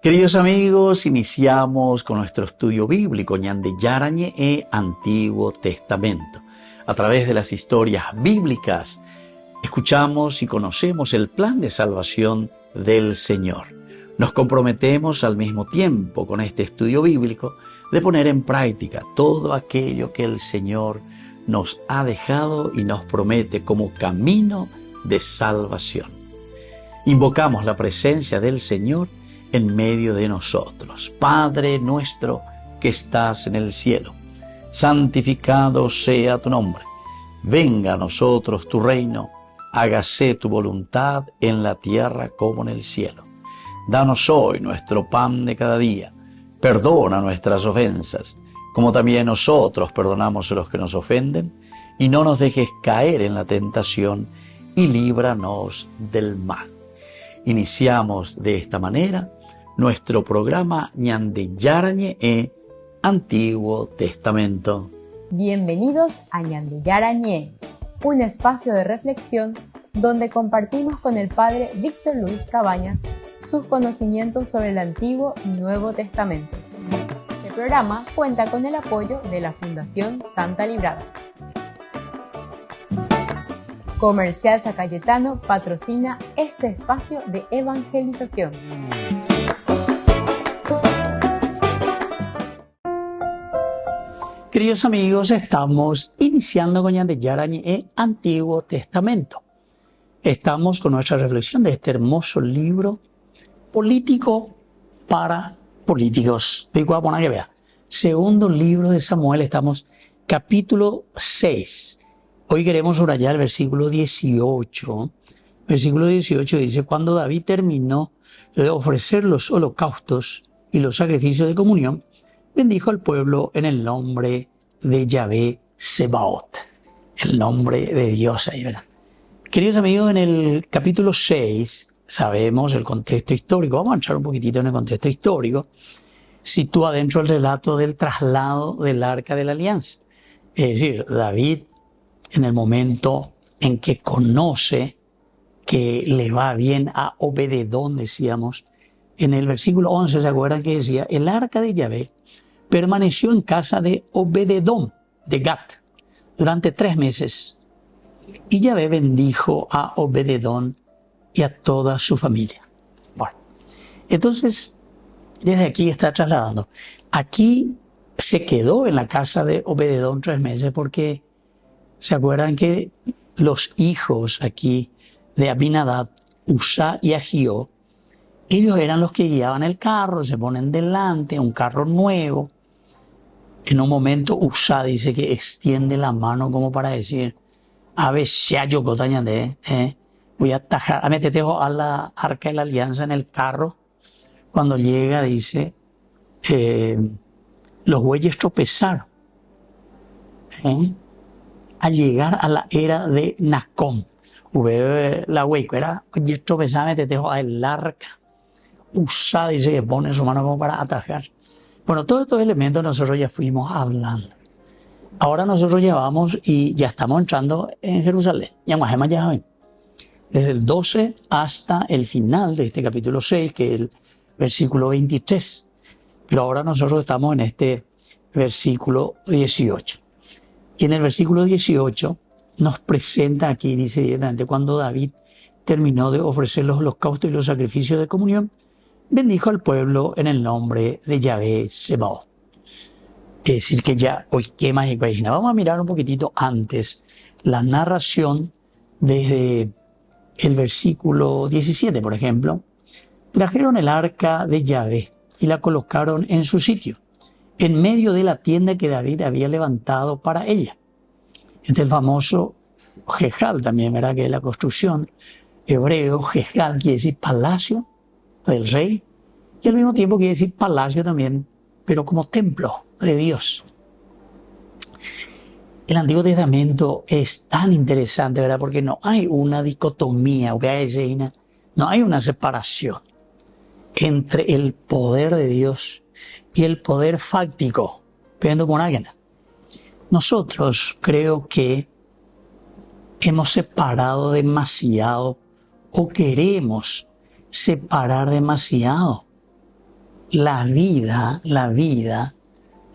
Queridos amigos, iniciamos con nuestro estudio bíblico Ñande Yarañe e Antiguo Testamento. A través de las historias bíblicas escuchamos y conocemos el plan de salvación del Señor. Nos comprometemos al mismo tiempo con este estudio bíblico de poner en práctica todo aquello que el Señor nos ha dejado y nos promete como camino de salvación. Invocamos la presencia del Señor en medio de nosotros. Padre nuestro que estás en el cielo, santificado sea tu nombre. Venga a nosotros tu reino, hágase tu voluntad en la tierra como en el cielo. Danos hoy nuestro pan de cada día. Perdona nuestras ofensas, como también nosotros perdonamos a los que nos ofenden, y no nos dejes caer en la tentación, y líbranos del mal. Iniciamos de esta manera nuestro programa Ñande Yarañe e Antiguo Testamento. Bienvenidos a Ñande Yarañe, un espacio de reflexión donde compartimos con el Padre Víctor Luis Cabañas sus conocimientos sobre el Antiguo y Nuevo Testamento. Este programa cuenta con el apoyo de la Fundación Santa Librada. Comercial San Cayetano patrocina este espacio de evangelización. Queridos amigos, estamos iniciando con Ñande Yarañe e Antiguo Testamento. Estamos con nuestra reflexión de este hermoso libro político para políticos. Segundo libro de Samuel, estamos capítulo 6. Hoy queremos subrayar el versículo 18. Versículo 18 dice: cuando David terminó de ofrecer los holocaustos y los sacrificios de comunión, bendijo al pueblo en el nombre de Yahvé Sebaot, el nombre de Dios ahí, ¿verdad? Queridos amigos, en el capítulo 6 sabemos el contexto histórico. Vamos a entrar un poquitito en el contexto histórico. Sitúa dentro el relato del traslado del Arca de la Alianza. Es decir, David, en el momento en que conoce que le va bien a Obededón, decíamos, en el versículo 11, ¿se acuerdan que decía? El Arca de Yahvé permaneció en casa de Obededón, de Gat, durante 3 meses. Y Yahvé bendijo a Obededón y a toda su familia. Bueno, entonces, desde aquí está trasladando. Aquí se quedó en la casa de Obededón 3 meses porque se acuerdan que los hijos aquí de Abinadab, Usa y Agio, ellos eran los que guiaban el carro, se ponen delante, un carro nuevo. En un momento Usa dice que extiende la mano como para decir: a ver, yo voy a atajar, a meterte a la Arca de la Alianza en el carro. Cuando llega dice, los bueyes tropezaron. Al llegar a la era de Nacón, la hueco era, oye, tropezaba, metete al arca. Usa dice que pone su mano como para atajar. Bueno, todos estos elementos nosotros ya fuimos hablando. Ahora nosotros ya vamos y ya estamos entrando en Jerusalén. Desde el 12 hasta el final de este capítulo 6, que es el versículo 23. Pero ahora nosotros estamos en este versículo 18. Y en el versículo 18 nos presenta aquí, dice directamente: cuando David terminó de ofrecer los holocaustos y los sacrificios de comunión, bendijo al pueblo en el nombre de Yahvé Sebaot. Es decir, que ya, hoy qué más imagina. Vamos a mirar un poquitito antes la narración desde el versículo 17, por ejemplo. Trajeron el arca de Yahvé y la colocaron en su sitio, en medio de la tienda que David había levantado para ella. Este es el famoso Jejal también, ¿verdad? Que es la construcción hebreo. Jejal quiere decir palacio del rey, y al mismo tiempo quiere decir palacio también, pero como templo de Dios. El Antiguo Testamento es tan interesante, ¿verdad? Porque no hay una dicotomía, no hay una separación entre el poder de Dios y el poder fáctico. Nosotros creo que hemos separado demasiado o queremos separar demasiado la vida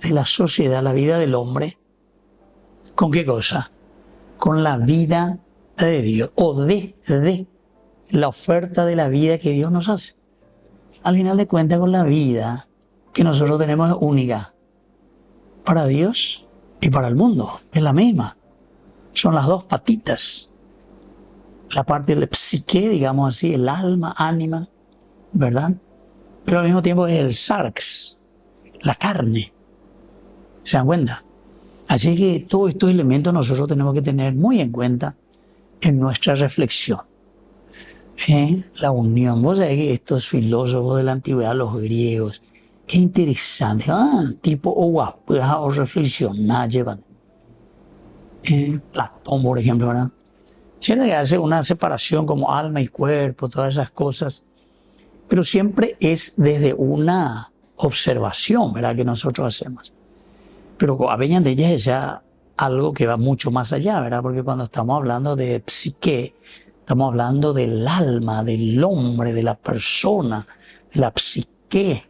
de la sociedad, la vida del hombre, ¿con qué cosa? Con la vida de Dios, o de la oferta de la vida que Dios nos hace. Al final de cuentas, con la vida que nosotros tenemos es única para Dios y para el mundo, es la misma. Son las dos patitas. La parte del psique, digamos así, el alma, ánima, ¿verdad? Pero al mismo tiempo es el sarx, la carne. ¿Se dan cuenta? Así que todos estos elementos nosotros tenemos que tener muy en cuenta en nuestra reflexión. La unión. Vos sabés que estos filósofos de la antigüedad, los griegos, qué interesante. Tipo o reflexionar llevan. Platón, por ejemplo, ¿verdad? Cierto que hace una separación como alma y cuerpo, todas esas cosas, pero siempre es desde una observación, ¿verdad?, que nosotros hacemos. Pero a veces de ellas es ya algo que va mucho más allá, ¿verdad? Porque cuando estamos hablando de psique, estamos hablando del alma, del hombre, de la persona, de la psique.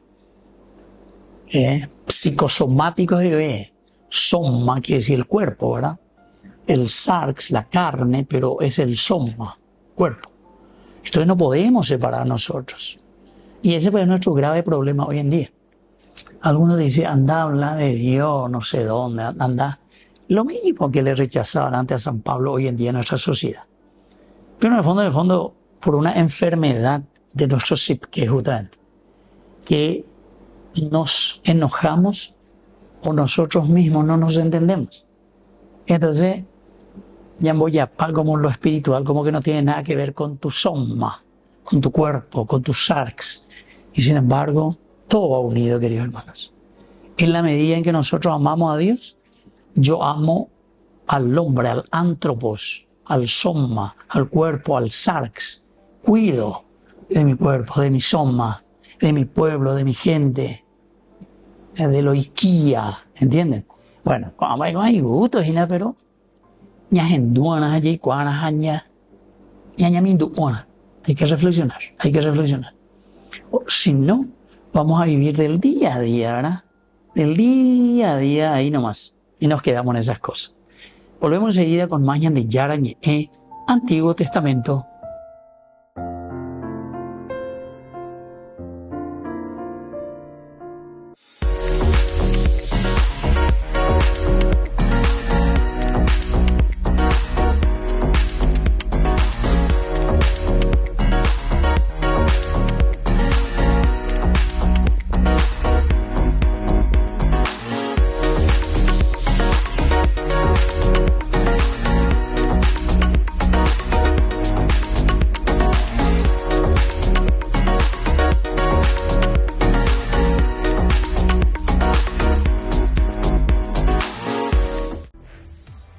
Psicosomático es soma, quiere decir el cuerpo, ¿verdad? El sarx, la carne, pero es el soma, cuerpo. Entonces no podemos separar nosotros. Y ese es nuestro grave problema hoy en día. Algunos dicen, anda a hablar de Dios, no sé dónde, anda. Lo mismo que le rechazaban antes a San Pablo hoy en día en nuestra sociedad. Pero en el fondo, por una enfermedad de nuestro psique, justamente, que nos enojamos o nosotros mismos no nos entendemos. Entonces, ya voy a como lo espiritual, como que no tiene nada que ver con tu soma, con tu cuerpo, con tus sarx. Y sin embargo, todo va unido, queridos hermanos. En la medida en que nosotros amamos a Dios, yo amo al hombre, al antropos, al soma, al cuerpo, al sarx. Cuido de mi cuerpo, de mi soma, de mi pueblo, de mi gente, de lo iquía, ¿entienden? Bueno, como hay gustos, pero hay que reflexionar, O, si no, vamos a vivir del día a día, ¿verdad? Del día a día ahí nomás. Y nos quedamos en esas cosas. Volvemos enseguida con Mañan de Yarañe, Antiguo Testamento.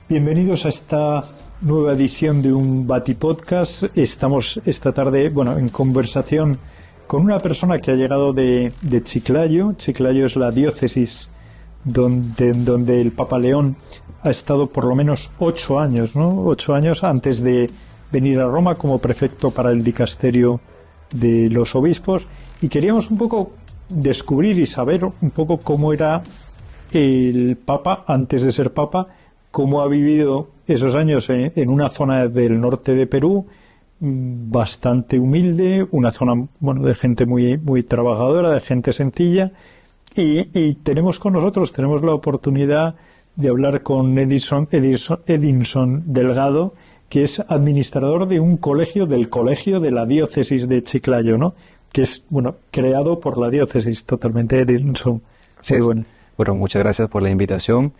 Bienvenidos a esta nueva edición de un Batipodcast. Estamos esta tarde, en conversación con una persona que ha llegado de Chiclayo. Chiclayo es la diócesis donde el Papa León ha estado por lo menos 8 años, ¿no? 8 años antes de venir a Roma como prefecto para el dicasterio de los obispos. Y queríamos un poco descubrir y saber un poco cómo era el Papa antes de ser Papa, cómo ha vivido esos años en una zona del norte de Perú, bastante humilde, una zona de gente muy, muy trabajadora, de gente sencilla, y tenemos la oportunidad de hablar con Edinson Delgado, que es administrador de un colegio, del colegio de la diócesis de Chiclayo, ¿no? Que es creado por la diócesis totalmente. Edinson. Sí, bueno, muchas gracias por la invitación.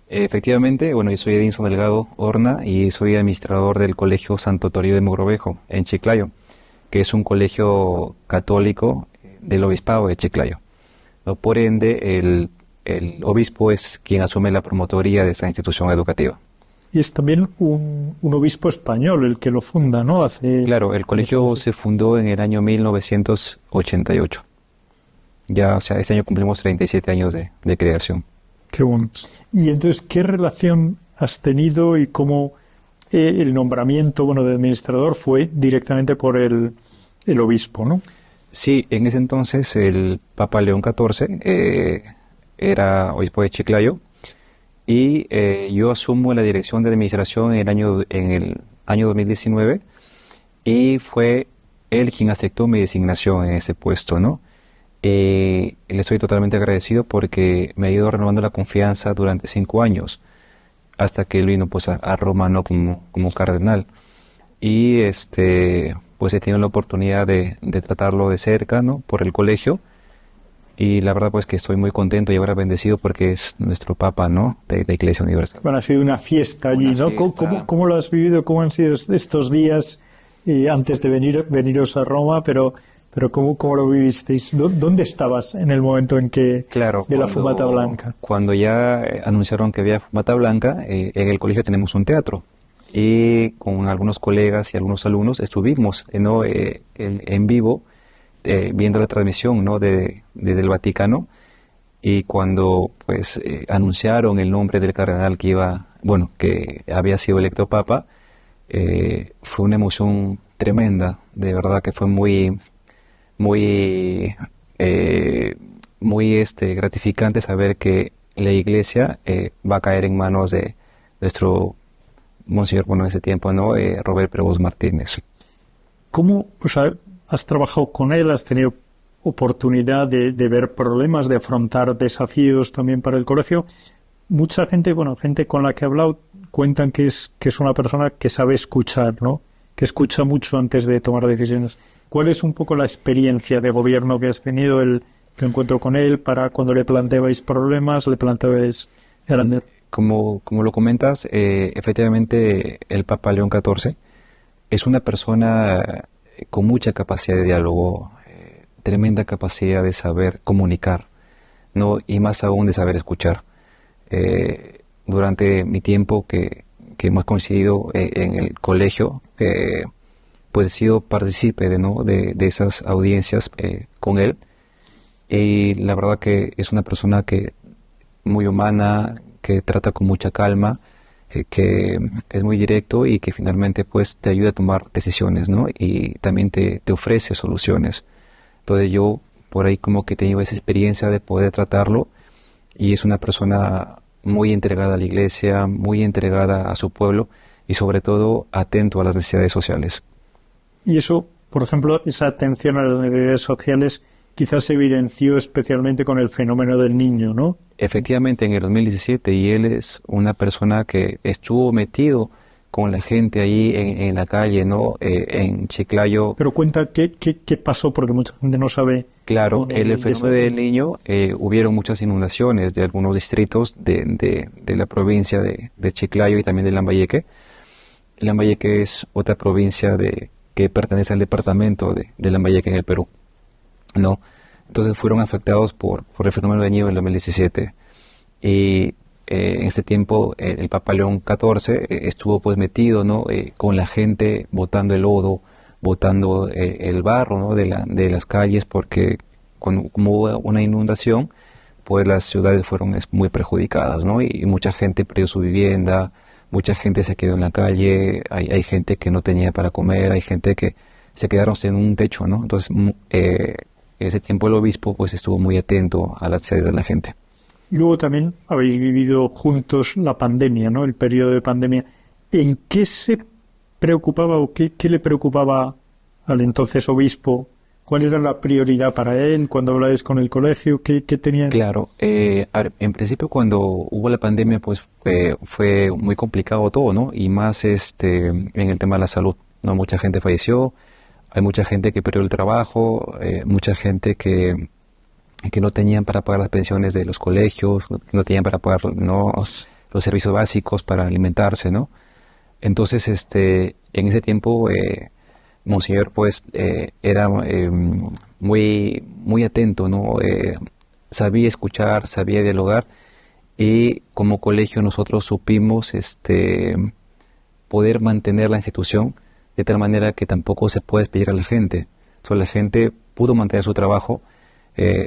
Efectivamente, yo soy Edinson Delgado Horna y soy administrador del Colegio Santo Toribio de Mogrovejo en Chiclayo, que es un colegio católico del Obispado de Chiclayo. Por ende, el obispo es quien asume la promotoría de esa institución educativa. Y es también un obispo español el que lo funda, ¿no? Claro, el colegio se fundó en el año 1988. Ya, este año cumplimos 37 años de creación. Qué bueno. Y entonces, ¿qué relación has tenido y cómo el nombramiento de administrador fue directamente por el obispo, ¿no? Sí, en ese entonces el Papa León XIV era obispo de Chiclayo y yo asumo la dirección de administración en el año 2019 y fue él quien aceptó mi designación en ese puesto, ¿no? Le estoy totalmente agradecido porque me ha ido renovando la confianza durante 5 años hasta que él vino pues a Roma, ¿no? como cardenal. Y pues he tenido la oportunidad de tratarlo de cerca, ¿no? Por el colegio. Y la verdad pues que estoy muy contento y ahora bendecido porque es nuestro Papa, ¿no? De la Iglesia Universal. Bueno, ha sido una fiesta allí, Una ¿no? fiesta. ¿Cómo lo has vivido? ¿Cómo han sido estos días antes de veniros a Roma? Pero ¿cómo lo vivisteis? ¿Dónde estabas en el momento en que Claro, de la fumata blanca? cuando ya anunciaron que había fumata blanca, en el colegio tenemos un teatro y con algunos colegas y algunos alumnos estuvimos ¿no? en vivo viendo la transmisión ¿no? desde el Vaticano, y cuando pues anunciaron el nombre del cardenal que había sido electo papa, fue una emoción tremenda, de verdad que fue muy muy gratificante saber que la iglesia va a caer en manos de nuestro monseñor, bueno, en ese tiempo, ¿no? Robert Prevost Martínez. ¿Cómo, o sea, has trabajado con él? ¿Has tenido oportunidad de ver problemas, de afrontar desafíos también para el colegio? Mucha gente, gente con la que he hablado, cuentan que es una persona que sabe escuchar, ¿no? Que escucha mucho antes de tomar decisiones. ¿Cuál es un poco la experiencia de gobierno que has tenido, el encuentro con él, para cuando le planteabais problemas, le planteabais grandes? Como lo comentas, efectivamente el Papa León XIV es una persona con mucha capacidad de diálogo, tremenda capacidad de saber comunicar, ¿no? Y más aún de saber escuchar. Durante mi tiempo que hemos coincidido en el colegio, pues he sido partícipe de esas audiencias con él, y la verdad que es una persona que muy humana, que trata con mucha calma, que es muy directo y que finalmente pues te ayuda a tomar decisiones, ¿no? Y también te ofrece soluciones. Entonces yo por ahí como que he tenido esa experiencia de poder tratarlo, y es una persona muy entregada a la iglesia, muy entregada a su pueblo y sobre todo atento a las necesidades sociales. Y eso, por ejemplo, esa atención a las necesidades sociales quizás se evidenció especialmente con el fenómeno del niño, ¿no? Efectivamente, en el 2017, y él es una persona que estuvo metido con la gente ahí en la calle, ¿no? En Chiclayo. Pero cuenta qué pasó, porque mucha gente no sabe. Claro, el fenómeno del niño, hubieron muchas inundaciones de algunos distritos de la provincia de Chiclayo y también de Lambayeque. Lambayeque es otra provincia que pertenece al departamento de Lambayeque en el Perú, ¿no? Entonces fueron afectados por el fenómeno del niño en el 2017. Y en ese tiempo el Papa León XIV estuvo pues metido, ¿no? Con la gente, botando el lodo, botando el barro, ¿no? de las calles, porque como hubo una inundación, pues las ciudades fueron muy perjudicadas, ¿no? Y mucha gente perdió su vivienda, mucha gente se quedó en la calle, hay gente que no tenía para comer, hay gente que se quedaron sin un techo, ¿no? Entonces en ese tiempo el obispo pues estuvo muy atento a las necesidades de la gente. Y luego también habéis vivido juntos la pandemia, ¿no? El periodo de pandemia. ¿En qué se preocupaba o qué le preocupaba al entonces obispo? ¿Cuál era la prioridad para él cuando hablabais con el colegio? ¿Qué tenía? Claro, en principio cuando hubo la pandemia pues fue muy complicado todo, ¿no? Y más en el tema de la salud, ¿no? Mucha gente falleció, hay mucha gente que perdió el trabajo, mucha gente que no tenían para pagar las pensiones de los colegios, que no tenían para pagar, ¿no? los servicios básicos para alimentarse, ¿no? Entonces, en ese tiempo, Monseñor, pues, era muy, muy atento, ¿no? Sabía escuchar, sabía dialogar, y como colegio nosotros supimos, poder mantener la institución de tal manera que tampoco se puede despedir a la gente. Entonces, la gente pudo mantener su trabajo.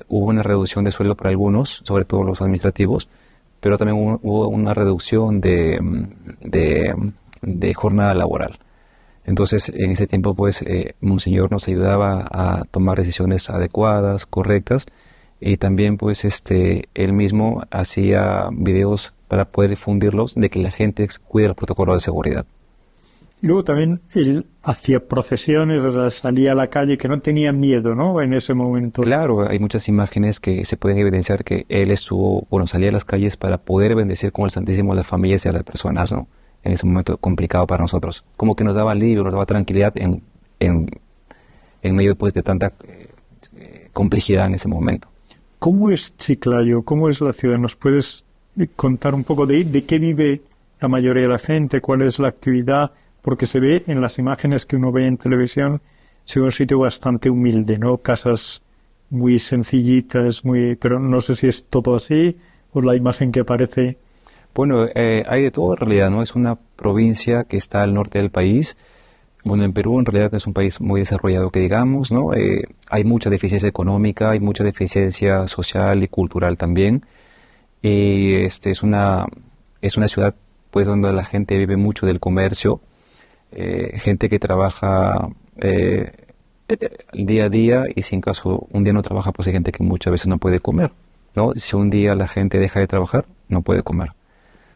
Hubo una reducción de sueldo para algunos, sobre todo los administrativos, pero también hubo una reducción de jornada laboral. Entonces, en ese tiempo, pues, Monseñor nos ayudaba a tomar decisiones adecuadas, correctas, y también, pues, él mismo hacía videos para poder difundirlos, de que la gente cuide los protocolos de seguridad. Y luego también él hacía procesiones, o sea, salía a la calle, que no tenía miedo, ¿no?, en ese momento. Claro, hay muchas imágenes que se pueden evidenciar que él salía a las calles para poder bendecir con el Santísimo a las familias y a las personas, ¿no?, en ese momento complicado para nosotros. Como que nos daba alivio, nos daba tranquilidad en medio, pues, de tanta complejidad en ese momento. ¿Cómo es Chiclayo? ¿Cómo es la ciudad? ¿Nos puedes contar un poco de qué vive la mayoría de la gente? ¿Cuál es la actividad? Porque se ve en las imágenes que uno ve en televisión, es un sitio bastante humilde, ¿no? Casas muy sencillitas, pero no sé si es todo así o la imagen que aparece. Bueno, hay de todo en realidad, ¿no? Es una provincia que está al norte del país. Bueno, en Perú en realidad es un país muy desarrollado, que digamos, ¿no? Hay mucha deficiencia económica, hay mucha deficiencia social y cultural también. Y es una ciudad, pues, donde la gente vive mucho del comercio. Gente que trabaja día a día, y si en caso un día no trabaja, pues hay gente que muchas veces no puede comer, ¿no? Si un día la gente deja de trabajar, no puede comer.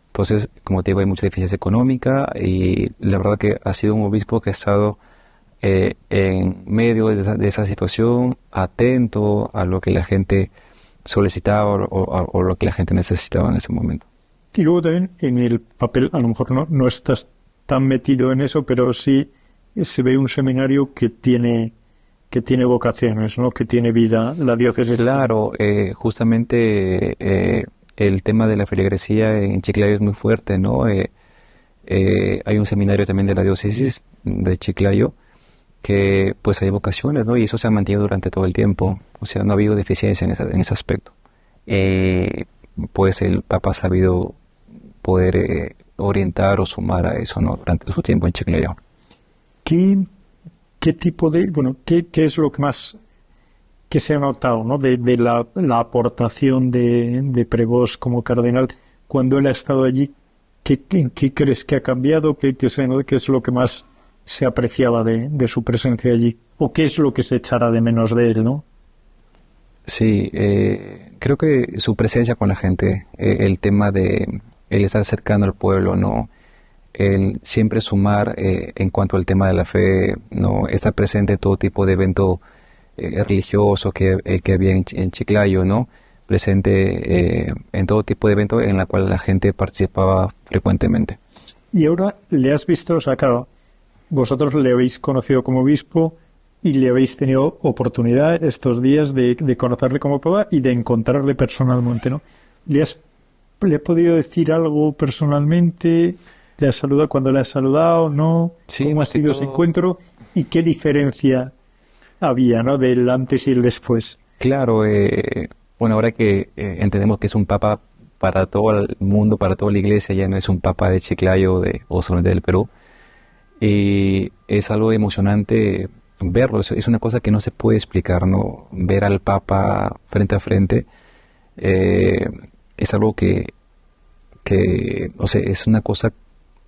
Entonces, como te digo, hay mucha deficiencia económica, y la verdad que ha sido un obispo que ha estado en medio de esa situación, atento a lo que la gente solicitaba o lo que la gente necesitaba en ese momento. Y luego también en el papel, a lo mejor no estás tan metido en eso, pero sí se ve un seminario que tiene vocaciones, ¿no?, que tiene vida, la diócesis. Claro, justamente el tema de la feligresía en Chiclayo es muy fuerte, ¿no? Hay un seminario también de la diócesis de Chiclayo que, pues, hay vocaciones, ¿no? Y eso se ha mantenido durante todo el tiempo. O sea, no ha habido deficiencia en ese aspecto. Pues el Papa ha sabido poder orientar o sumar a eso, ¿no?, durante su tiempo en Chiclayo. ¿Qué tipo qué es lo que más que se ha notado, ¿no?, de la aportación de Prevost como cardenal cuando él ha estado allí? ¿En qué crees que ha cambiado? ¿Qué es lo que más se apreciaba de su presencia allí? ¿O qué es lo que se echará de menos de él, no? Sí, creo que su presencia con la gente, el tema de el estar cercano al pueblo, ¿no?, el siempre sumar en cuanto al tema de la fe, ¿no?, estar presente en todo tipo de evento religioso que había en Chiclayo, ¿no?, presente en todo tipo de evento en la cual la gente participaba frecuentemente. Y ahora le has visto, o sea, claro, vosotros le habéis conocido como obispo y le habéis tenido oportunidad estos días de conocerle como papa y de encontrarle personalmente, ¿no? ¿Le ha podido decir algo personalmente? ¿Le has saludado cuando le has saludado? ¿No? Sí, ¿cómo ha sido ese encuentro? ¿Y qué diferencia había, ¿no?, del antes y el después? Claro, bueno, ahora que entendemos que es un papa para todo el mundo, para toda la iglesia, ya no es un papa de Chiclayo o solamente del Perú, y es algo emocionante verlo. Es una cosa que no se puede explicar, ¿no? Ver al papa frente a frente es algo que no sé, es una cosa,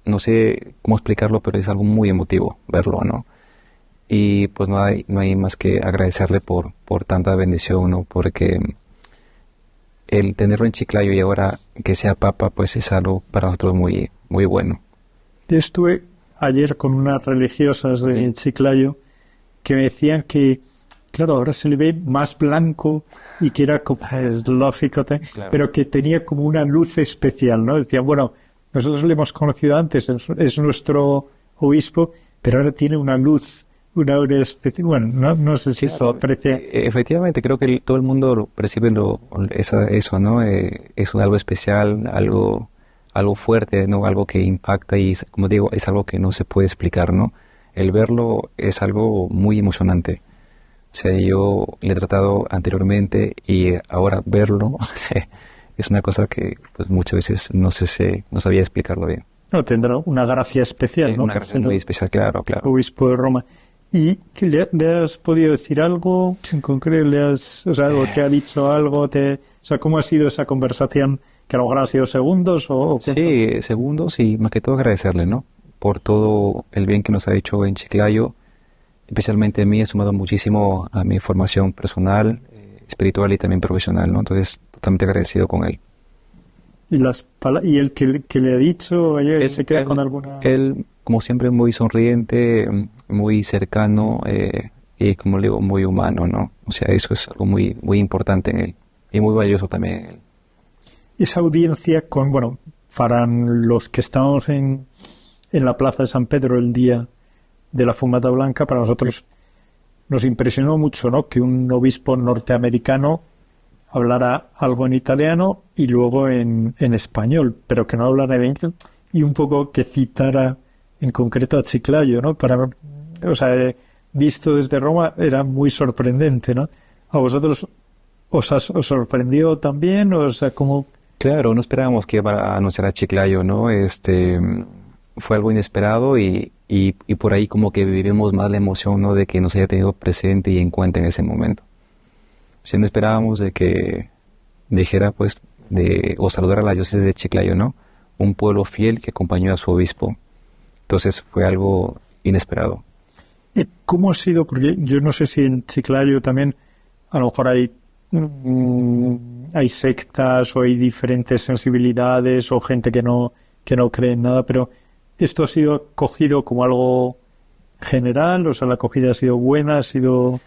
no sé cómo explicarlo, pero es algo muy emotivo verlo, ¿no? Y pues no hay más que agradecerle por tanta bendición, ¿no? Porque el tenerlo en Chiclayo y ahora que sea papa, pues es algo para nosotros muy, muy bueno. Yo estuve ayer con unas religiosas de Chiclayo que me decían que, claro, ahora se le ve más blanco y que era como, es lógico, claro, pero que tenía como una luz especial, ¿no? Decían, bueno, nosotros le hemos conocido antes, es nuestro obispo, pero ahora tiene una luz, una aura especial. Bueno, no sé si eso aprecia. Efectivamente, creo que todo el mundo percibe eso, ¿no? Es algo especial, algo fuerte, ¿no? Algo que impacta y, como digo, es algo que no se puede explicar, ¿no? El verlo es algo muy emocionante. O sea, yo le he tratado anteriormente y ahora verlo es una cosa que, pues, muchas veces no sabía explicarlo bien. No, tendrá una gracia especial, ¿no? Una gracia muy especial, claro. Obispo de Roma. ¿Y le has podido decir algo en concreto? ¿O te ha dicho algo? ¿Cómo ha sido esa conversación? ¿Que a lo mejor han sido segundos? Sí, segundos, y más que todo agradecerle, ¿no? por todo el bien que nos ha hecho en Chiclayo. Especialmente a mí ha sumado muchísimo a mi formación personal, espiritual y también profesional, ¿no? Entonces, totalmente agradecido con él. ¿Y el que le ha dicho, ayer se queda con alguna...? Él, como siempre, muy sonriente, muy cercano y, como le digo, muy humano, ¿no? O sea, eso es algo muy, muy importante en él y muy valioso también en él. Esa audiencia para los que estábamos en la Plaza de San Pedro el día de la Fumata Blanca, para nosotros nos impresionó mucho, ¿no? Que un obispo norteamericano hablara algo en italiano y luego en español, pero que no hablara en inglés, y un poco que citara en concreto a Chiclayo, ¿no? Visto desde Roma era muy sorprendente, ¿no? ¿A vosotros os sorprendió también? O sea, ¿cómo? Claro, no esperábamos que iba a anunciar a Chiclayo, ¿no? Fue algo inesperado y por ahí como que vivimos más la emoción, ¿no? De que nos haya tenido presente y en cuenta en ese momento. O sea, no esperábamos de que dijera, o saludara a la diócesis de Chiclayo, ¿no? Un pueblo fiel que acompañó a su obispo. Entonces fue algo inesperado. ¿Cómo ha sido? Porque yo no sé si en Chiclayo también a lo mejor hay sectas o hay diferentes sensibilidades o gente que no cree en nada, pero ¿esto ha sido cogido como algo general? O sea, ¿la acogida ha sido buena? ¿Ha sido...?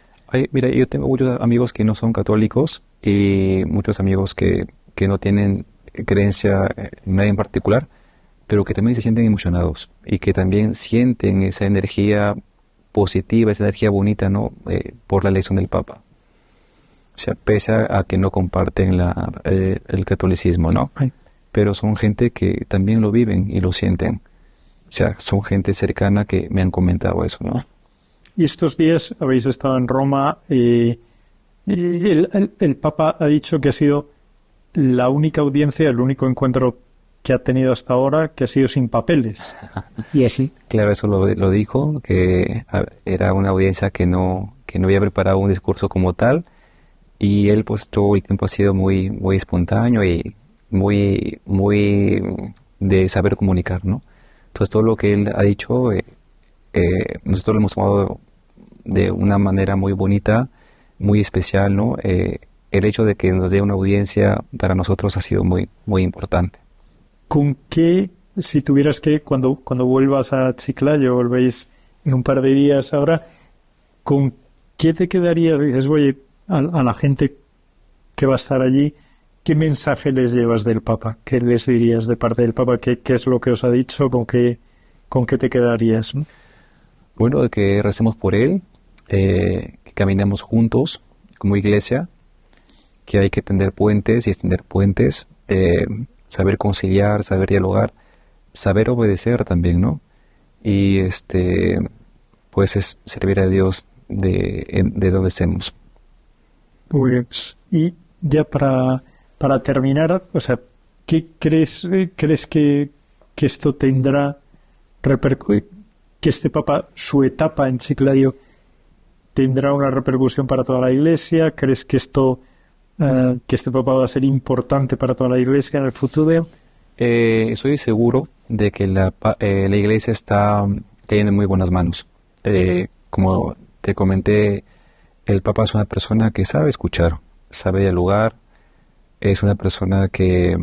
Mira, yo tengo muchos amigos que no son católicos y muchos amigos que no tienen creencia en nadie en particular, pero que también se sienten emocionados y que también sienten esa energía positiva, esa energía bonita, ¿no? Por la elección del Papa. O sea, pese a que no comparten el catolicismo, ¿no? Ay. Pero son gente que también lo viven y lo sienten. O sea, son gente cercana que me han comentado eso, ¿no? Y estos días habéis estado en Roma. El Papa ha dicho que ha sido la única audiencia, el único encuentro que ha tenido hasta ahora que ha sido sin papeles. ¿Y así? Claro, eso lo dijo, que era una audiencia que no había preparado un discurso como tal, y él todo el tiempo ha sido muy, muy espontáneo y muy, muy de saber comunicar, ¿no? Entonces todo lo que él ha dicho, nosotros lo hemos tomado de una manera muy bonita, muy especial, ¿no? El hecho de que nos dé una audiencia para nosotros ha sido muy, muy importante. ¿Con qué, si tuvieras que, cuando vuelvas a Chiclayo, volvéis en un par de días ahora, con qué te quedarías? Dices, oye, a la gente que va a estar allí, ¿qué mensaje les llevas del Papa? ¿Qué les dirías de parte del Papa? ¿Qué es lo que os ha dicho? ¿Con qué te quedarías? Bueno, de que recemos por él, que caminemos juntos como iglesia, que hay que tender puentes y extender puentes, saber conciliar, saber dialogar, saber obedecer también, ¿no? Y pues es servir a Dios de donde estemos. Muy bien. Y ya para terminar, o sea, ¿qué crees que esto tendrá que este Papa, su etapa en Chiclayo, tendrá una repercusión para toda la Iglesia? ¿Crees que que este Papa va a ser importante para toda la Iglesia en el futuro? Estoy seguro de que la Iglesia está cayendo en muy buenas manos. Como te comenté, el Papa es una persona que sabe escuchar, sabe dialogar, es una persona que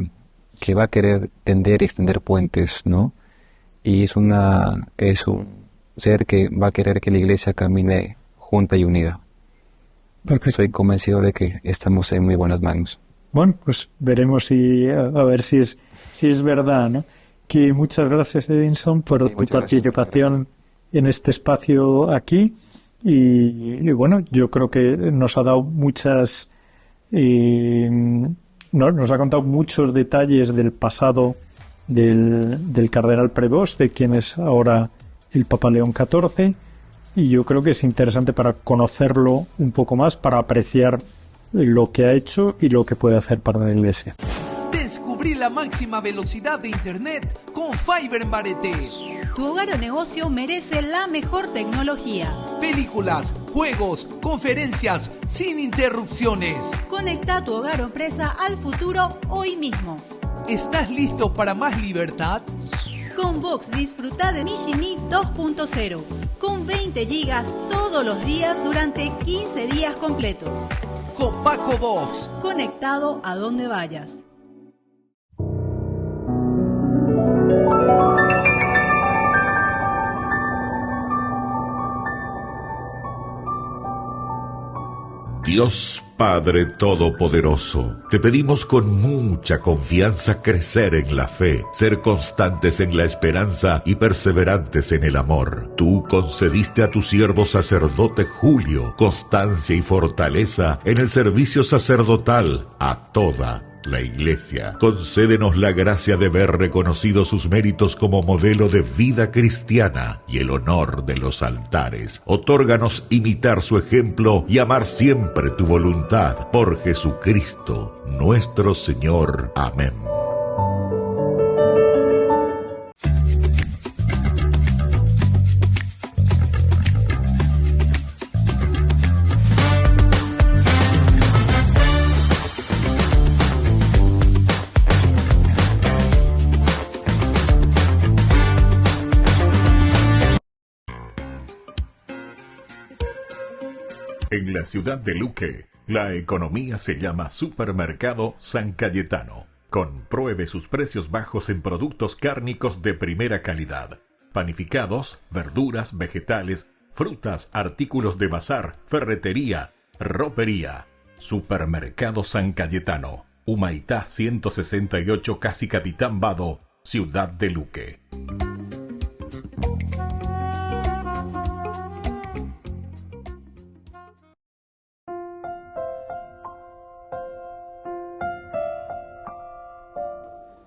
va a querer tender y extender puentes, ¿no? Y es un ser que va a querer que la Iglesia camine junta y unida. Perfecto. Estoy convencido de que estamos en muy buenas manos. Bueno, pues veremos a ver si es verdad, ¿no? Que muchas gracias, Edinson, por tu participación en este espacio aquí. Y bueno, yo creo que nos ha dado nos ha contado muchos detalles del pasado del cardenal Prevost, de quien es ahora el Papa León XIV, y yo creo que es interesante para conocerlo un poco más, para apreciar lo que ha hecho y lo que puede hacer para la Iglesia. Descubrí la máxima velocidad de Internet con Fiber Mbarete. Tu hogar o negocio merece la mejor tecnología. Películas, juegos, conferencias, sin interrupciones. Conecta tu hogar o empresa al futuro hoy mismo. ¿Estás listo para más libertad? Con Box disfruta de Mishimi 2.0 con 20 GB todos los días durante 15 días completos. Con Paco Box. Conectado a donde vayas. Dios Padre Todopoderoso, te pedimos con mucha confianza crecer en la fe, ser constantes en la esperanza y perseverantes en el amor. Tú concediste a tu siervo sacerdote Julio constancia y fortaleza en el servicio sacerdotal a toda la Iglesia. Concédenos la gracia de ver reconocidos sus méritos como modelo de vida cristiana y el honor de los altares. Otórganos imitar su ejemplo y amar siempre tu voluntad. Por Jesucristo, nuestro Señor. Amén. En la ciudad de Luque, la economía se llama Supermercado San Cayetano. Compruebe sus precios bajos en productos cárnicos de primera calidad. Panificados, verduras, vegetales, frutas, artículos de bazar, ferretería, ropería. Supermercado San Cayetano. Humaitá 168, Casi Capitán Vado, ciudad de Luque.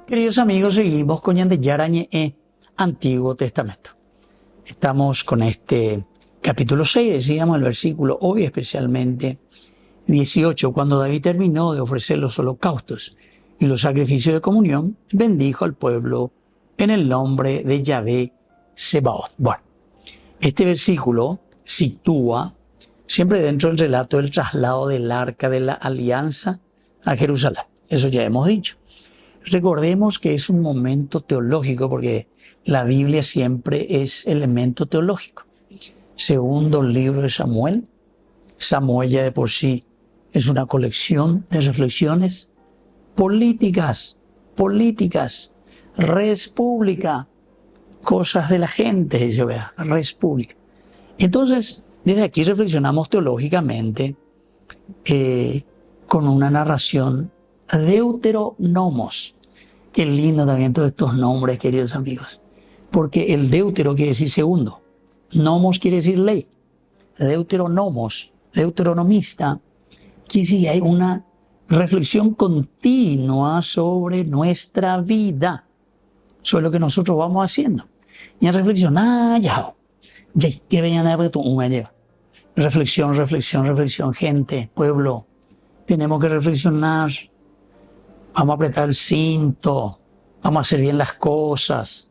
Queridos amigos, seguimos con Ñande Yarañe Antiguo Testamento. Estamos con este capítulo 6, decíamos el versículo hoy especialmente 18, cuando David terminó de ofrecer los holocaustos y los sacrificios de comunión, bendijo al pueblo en el nombre de Yahvé Sebaot. Bueno, este versículo sitúa siempre dentro del relato del traslado del Arca de la Alianza a Jerusalén. Eso ya hemos dicho. Recordemos que es un momento teológico porque la Biblia siempre es elemento teológico. Segundo el libro de Samuel, Samuel ya de por sí es una colección de reflexiones políticas, res pública, cosas de la gente, dice, vea, res pública. Entonces, desde aquí reflexionamos teológicamente con una narración deuteronomos. Qué lindo también todos estos nombres, queridos amigos. Porque el deutero quiere decir segundo. Nomos quiere decir ley. Deuteronomos, deuteronomista, quiere decir que hay una reflexión continua sobre nuestra vida, sobre lo que nosotros vamos haciendo. Y a reflexionar, ya que vengan a ver tu reflexión, gente, pueblo. Tenemos que reflexionar. Vamos a apretar el cinto, vamos a hacer bien las cosas,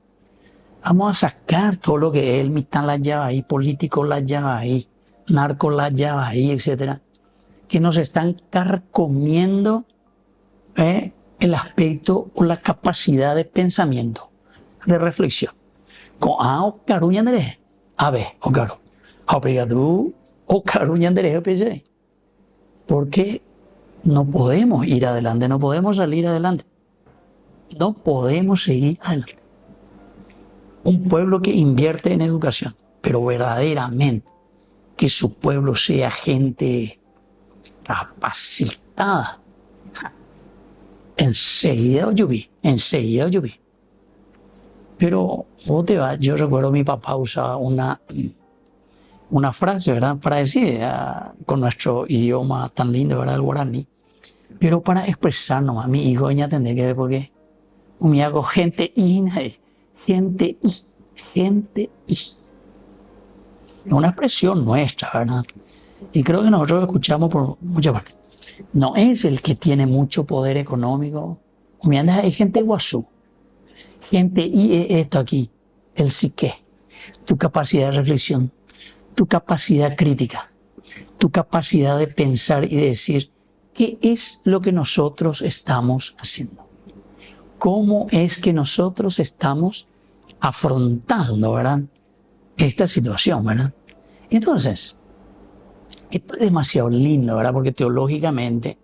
vamos a sacar todo lo que es el mitán la lleva ahí, políticos la lleva ahí, narcos la lleva ahí, etcétera, que nos están carcomiendo el aspecto o la capacidad de pensamiento, de reflexión. Con o caruña de a ver, o caro, a pegadu, o caruña de porque no podemos ir adelante, no podemos salir adelante. No podemos seguir adelante. Un pueblo que invierte en educación, pero verdaderamente que su pueblo sea gente capacitada. Enseguida yo vi. Pero yo recuerdo mi papá usaba una frase, ¿verdad? Para decir, con nuestro idioma tan lindo, ¿verdad? El guaraní. Pero para expresarnos a mi hijo, ya tendré que ver por qué. Me hago gente y. Es una expresión nuestra, ¿verdad? Y creo que nosotros lo escuchamos por muchas partes. No es el que tiene mucho poder económico. Hay gente guasú. Gente y esto aquí. El psique. Tu capacidad de reflexión. Tu capacidad crítica. Tu capacidad de pensar y de decir qué es lo que nosotros estamos haciendo. ¿Cómo es que nosotros estamos afrontando, ¿verdad?, esta situación, ¿verdad? Entonces, esto es demasiado lindo, ¿verdad? Porque teológicamente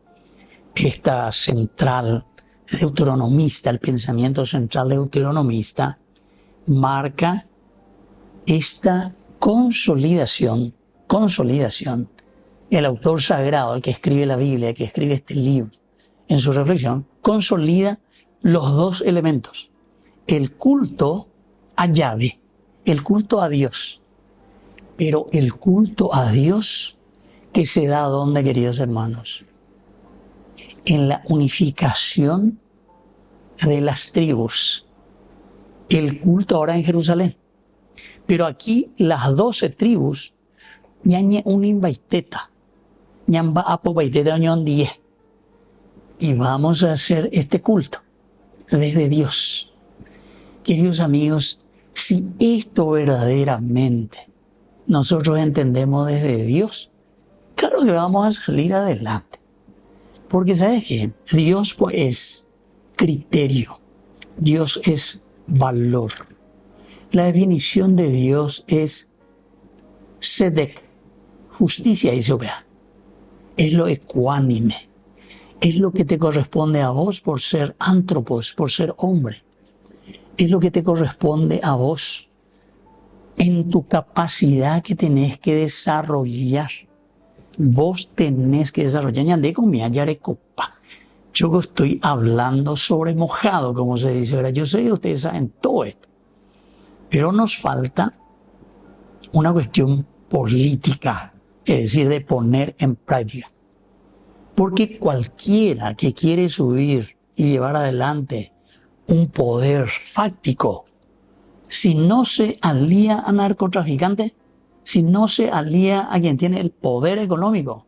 esta central deuteronomista, el pensamiento central deuteronomista, marca esta consolidación. El autor sagrado, el que escribe la Biblia, el que escribe este libro, en su reflexión, consolida los dos elementos: el culto a Yahvé, el culto a Dios. Pero el culto a Dios que se da ¿dónde, queridos hermanos? En la unificación de las tribus. El culto ahora en Jerusalén. Pero aquí las 12 tribus ñañe un invaiteta. Ñamba apo baiteta ñon 10. Y vamos a hacer este culto desde Dios. Queridos amigos, si esto verdaderamente nosotros entendemos desde Dios, claro que vamos a salir adelante. Porque ¿sabes qué? Dios pues es criterio. Dios es valor. La definición de Dios es Sedek, justicia, dice Obea. Es lo ecuánime. Es lo que te corresponde a vos por ser antropos, por ser hombre. Es lo que te corresponde a vos en tu capacidad que tenés que desarrollar. Vos tenés que desarrollar. Yo estoy hablando sobre mojado, como se dice, ¿verdad? Yo sé que ustedes saben todo esto. Pero nos falta una cuestión política, es decir, de poner en práctica. Porque cualquiera que quiere subir y llevar adelante un poder fáctico, si no se alía a narcotraficantes, si no se alía a quien tiene el poder económico,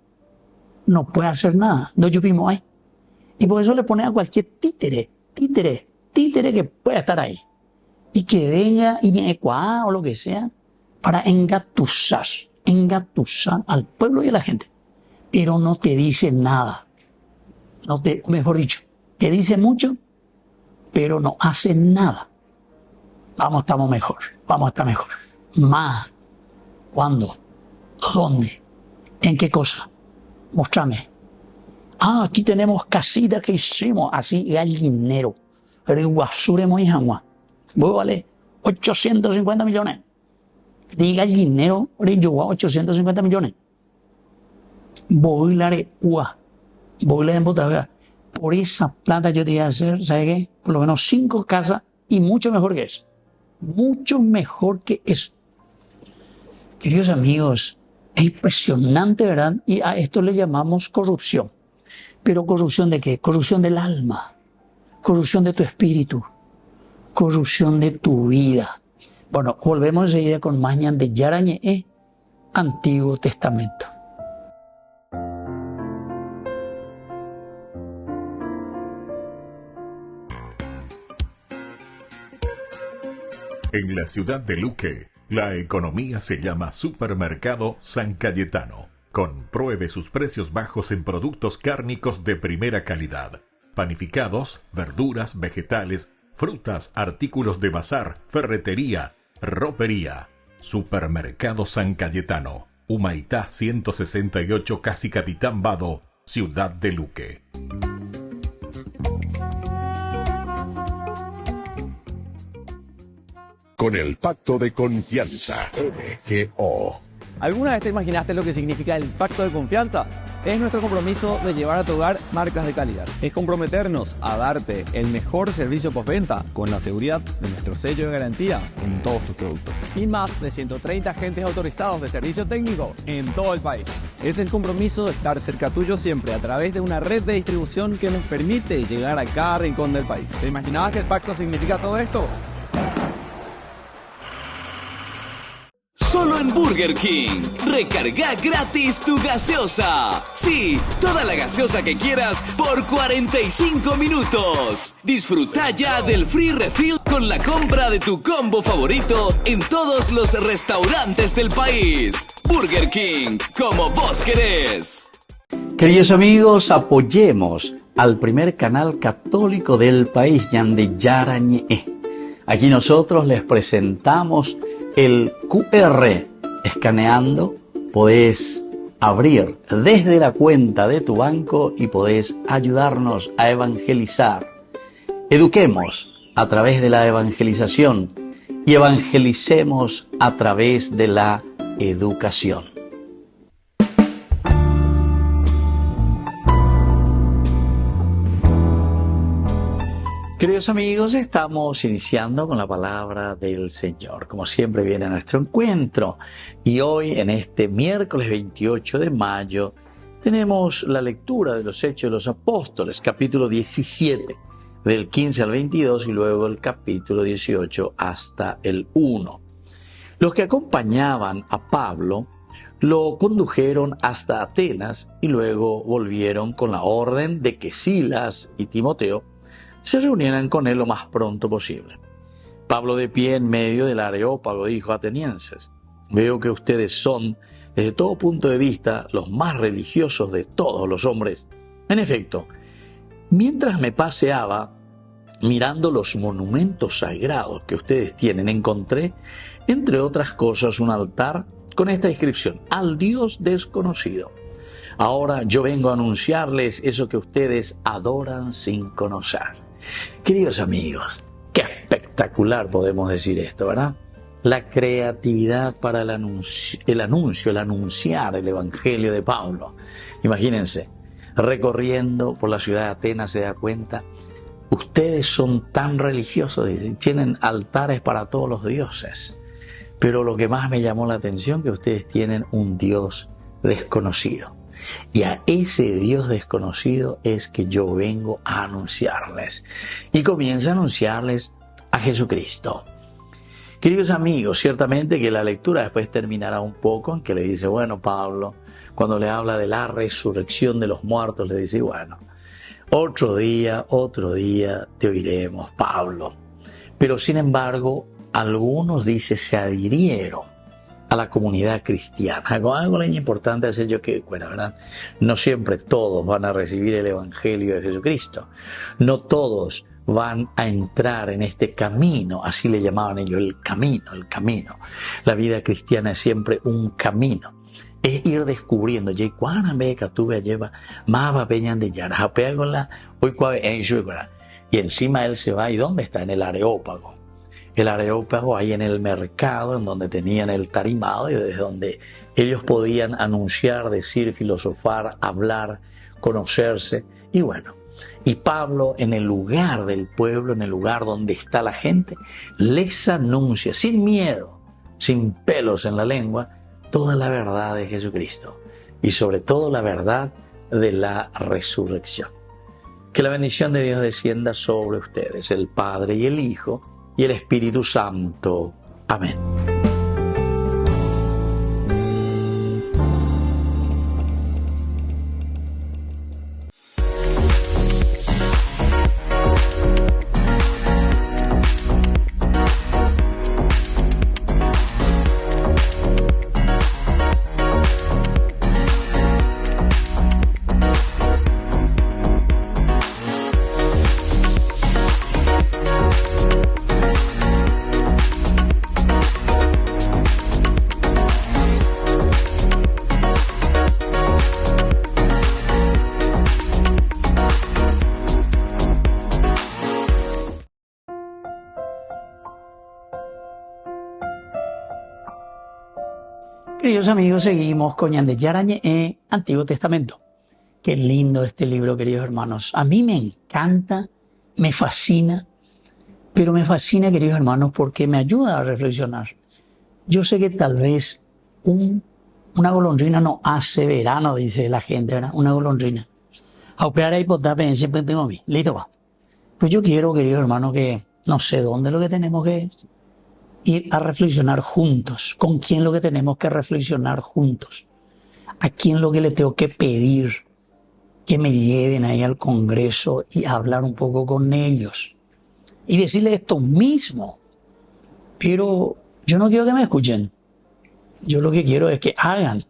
no puede hacer nada. No vimos ahí. Y por eso le pone a cualquier títere que pueda estar ahí. Y que venga y viene o lo que sea, para engatusar al pueblo y a la gente. Pero no te dice nada. Mejor dicho, te dice mucho, pero no hace nada. Vamos a estar mejor. Más. ¿Cuándo? ¿Dónde? ¿En qué cosa? Mostrame. Aquí tenemos casitas que hicimos, así gallinero. Pero guasure muy jangua. Vale 850 millones. Diga gallinero, yo 850 millones. Voy a en Botavega. Por esa plata yo te iba a hacer, ¿sabes qué? Por lo menos 5 casas y mucho mejor que eso. Mucho mejor que eso. Queridos amigos, es impresionante, ¿verdad? Y a esto le llamamos corrupción. ¿Pero corrupción de qué? Corrupción del alma, corrupción de tu espíritu, corrupción de tu vida. Bueno, volvemos enseguida con Mañan de Yarañe, Antiguo Testamento. En la ciudad de Luque, la economía se llama Supermercado San Cayetano. Compruebe sus precios bajos en productos cárnicos de primera calidad. Panificados, verduras, vegetales, frutas, artículos de bazar, ferretería, ropería. Supermercado San Cayetano. Humaitá 168, Casi Capitán Vado, Ciudad de Luque. Con el Pacto de Confianza, MGO. ¿Alguna vez te imaginaste lo que significa el Pacto de Confianza? Es nuestro compromiso de llevar a tu hogar marcas de calidad. Es comprometernos a darte el mejor servicio postventa con la seguridad de nuestro sello de garantía en todos tus productos. Y más de 130 agentes autorizados de servicio técnico en todo el país. Es el compromiso de estar cerca tuyo siempre a través de una red de distribución que nos permite llegar a cada rincón del país. ¿Te imaginabas que el pacto significa todo esto? Solo en Burger King. Recarga gratis tu gaseosa. Sí, toda la gaseosa que quieras por 45 minutos. Disfruta ya del free refill con la compra de tu combo favorito en todos los restaurantes del país. Burger King, como vos querés. Queridos amigos, apoyemos al primer canal católico del país, Yande Yarañe. Aquí nosotros les presentamos el QR. Escaneando podés abrir desde la cuenta de tu banco y podés ayudarnos a evangelizar. Eduquemos a través de la evangelización y evangelicemos a través de la educación. Queridos amigos, estamos iniciando con la palabra del Señor. Como siempre viene a nuestro encuentro y hoy en este miércoles 28 de mayo tenemos la lectura de los Hechos de los Apóstoles, capítulo 17, del 15 al 22 y luego el capítulo 18 hasta el 1. Los que acompañaban a Pablo lo condujeron hasta Atenas y luego volvieron con la orden de que Silas y Timoteo se reunieran con él lo más pronto posible. Pablo, de pie en medio del Areópago, dijo: atenienses, veo que ustedes son, desde todo punto de vista, los más religiosos de todos los hombres. En efecto, mientras me paseaba mirando los monumentos sagrados que ustedes tienen, encontré, entre otras cosas, un altar con esta inscripción: al Dios desconocido. Ahora yo vengo a anunciarles eso que ustedes adoran sin conocer. Queridos amigos, qué espectacular podemos decir esto, ¿verdad? La creatividad para el anunciar el Evangelio de Pablo. Imagínense, recorriendo por la ciudad de Atenas se da cuenta, ustedes son tan religiosos, tienen altares para todos los dioses, pero lo que más me llamó la atención es que ustedes tienen un Dios desconocido. Y a ese Dios desconocido es que yo vengo a anunciarles. Y comienza a anunciarles a Jesucristo. Queridos amigos, ciertamente que la lectura después terminará un poco en que le dice, bueno, Pablo, cuando le habla de la resurrección de los muertos, le dice, bueno, otro día te oiremos, Pablo. Pero sin embargo, algunos, dice, se adhirieron a la comunidad cristiana. Algo importante es ello que, bueno, ¿verdad? No siempre todos van a recibir el Evangelio de Jesucristo. No todos van a entrar en este camino, así le llamaban ellos, el camino. La vida cristiana es siempre un camino. Es ir descubriendo, y encima él se va, ¿y dónde está? En el Areópago. El Areópago ahí en el mercado, en donde tenían el tarimado y desde donde ellos podían anunciar, decir, filosofar, hablar, conocerse. Y bueno, y Pablo en el lugar del pueblo, en el lugar donde está la gente, les anuncia sin miedo, sin pelos en la lengua, toda la verdad de Jesucristo y sobre todo la verdad de la resurrección. Que la bendición de Dios descienda sobre ustedes, el Padre y el Hijo y el Espíritu Santo. Amén. Queridos amigos, seguimos con Ñande Yarañe, Antiguo Testamento. Qué lindo este libro, queridos hermanos. A mí me encanta, me fascina, pero me fascina, queridos hermanos, porque me ayuda a reflexionar. Yo sé que tal vez una golondrina no hace verano, dice la gente, ¿verdad? Una golondrina. Listo, va. Pues yo quiero, queridos hermanos, que no sé dónde es lo que tenemos que ir a reflexionar juntos. ¿Con quién lo que tenemos que reflexionar juntos? ¿A quién lo que le tengo que pedir que me lleven ahí al Congreso y hablar un poco con ellos? Y decirles esto mismo. Pero yo no quiero que me escuchen. Yo lo que quiero es que hagan.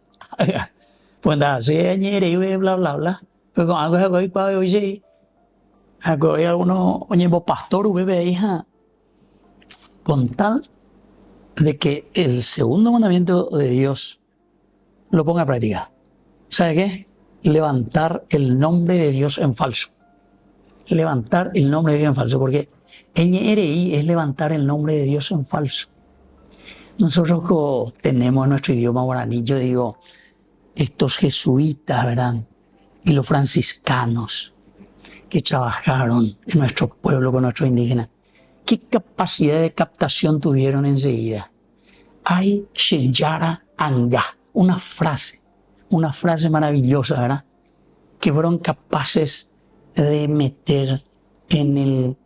Pues nada, se añere y bla, bla, bla. Pues con algo es para hoy, sí. Hay algunos, oye, vos pastor, bebé, hija. con tal de que el segundo mandamiento de Dios lo ponga en práctica. ¿Sabe qué? Levantar el nombre de Dios en falso. Levantar el nombre de Dios en falso, porque NRI es levantar el nombre de Dios en falso. Nosotros tenemos nuestro idioma guaraní, yo digo, estos jesuitas, ¿verdad? Y los franciscanos que trabajaron en nuestro pueblo con nuestros indígenas, ¿qué capacidad de captación tuvieron enseguida? Hay Sheyara Anga, una frase maravillosa, ¿verdad? Que fueron capaces de meter en el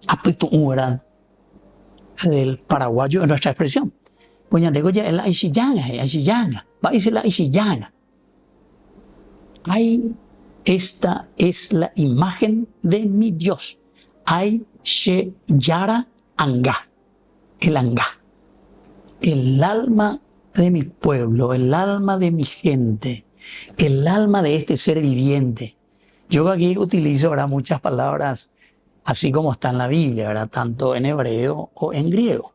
apito, ¿verdad? Del paraguayo en nuestra expresión. Pues ya digo, ya es la Ishiyanga, va a decir la Ishiyanga. Ahí, esta es la imagen de mi Dios. Hay Sheyara Anga, el Anga. El alma de mi pueblo, el alma de mi gente, el alma de este ser viviente. Yo aquí utilizo ahora muchas palabras así como está en la Biblia, ¿verdad? Tanto en hebreo o en griego.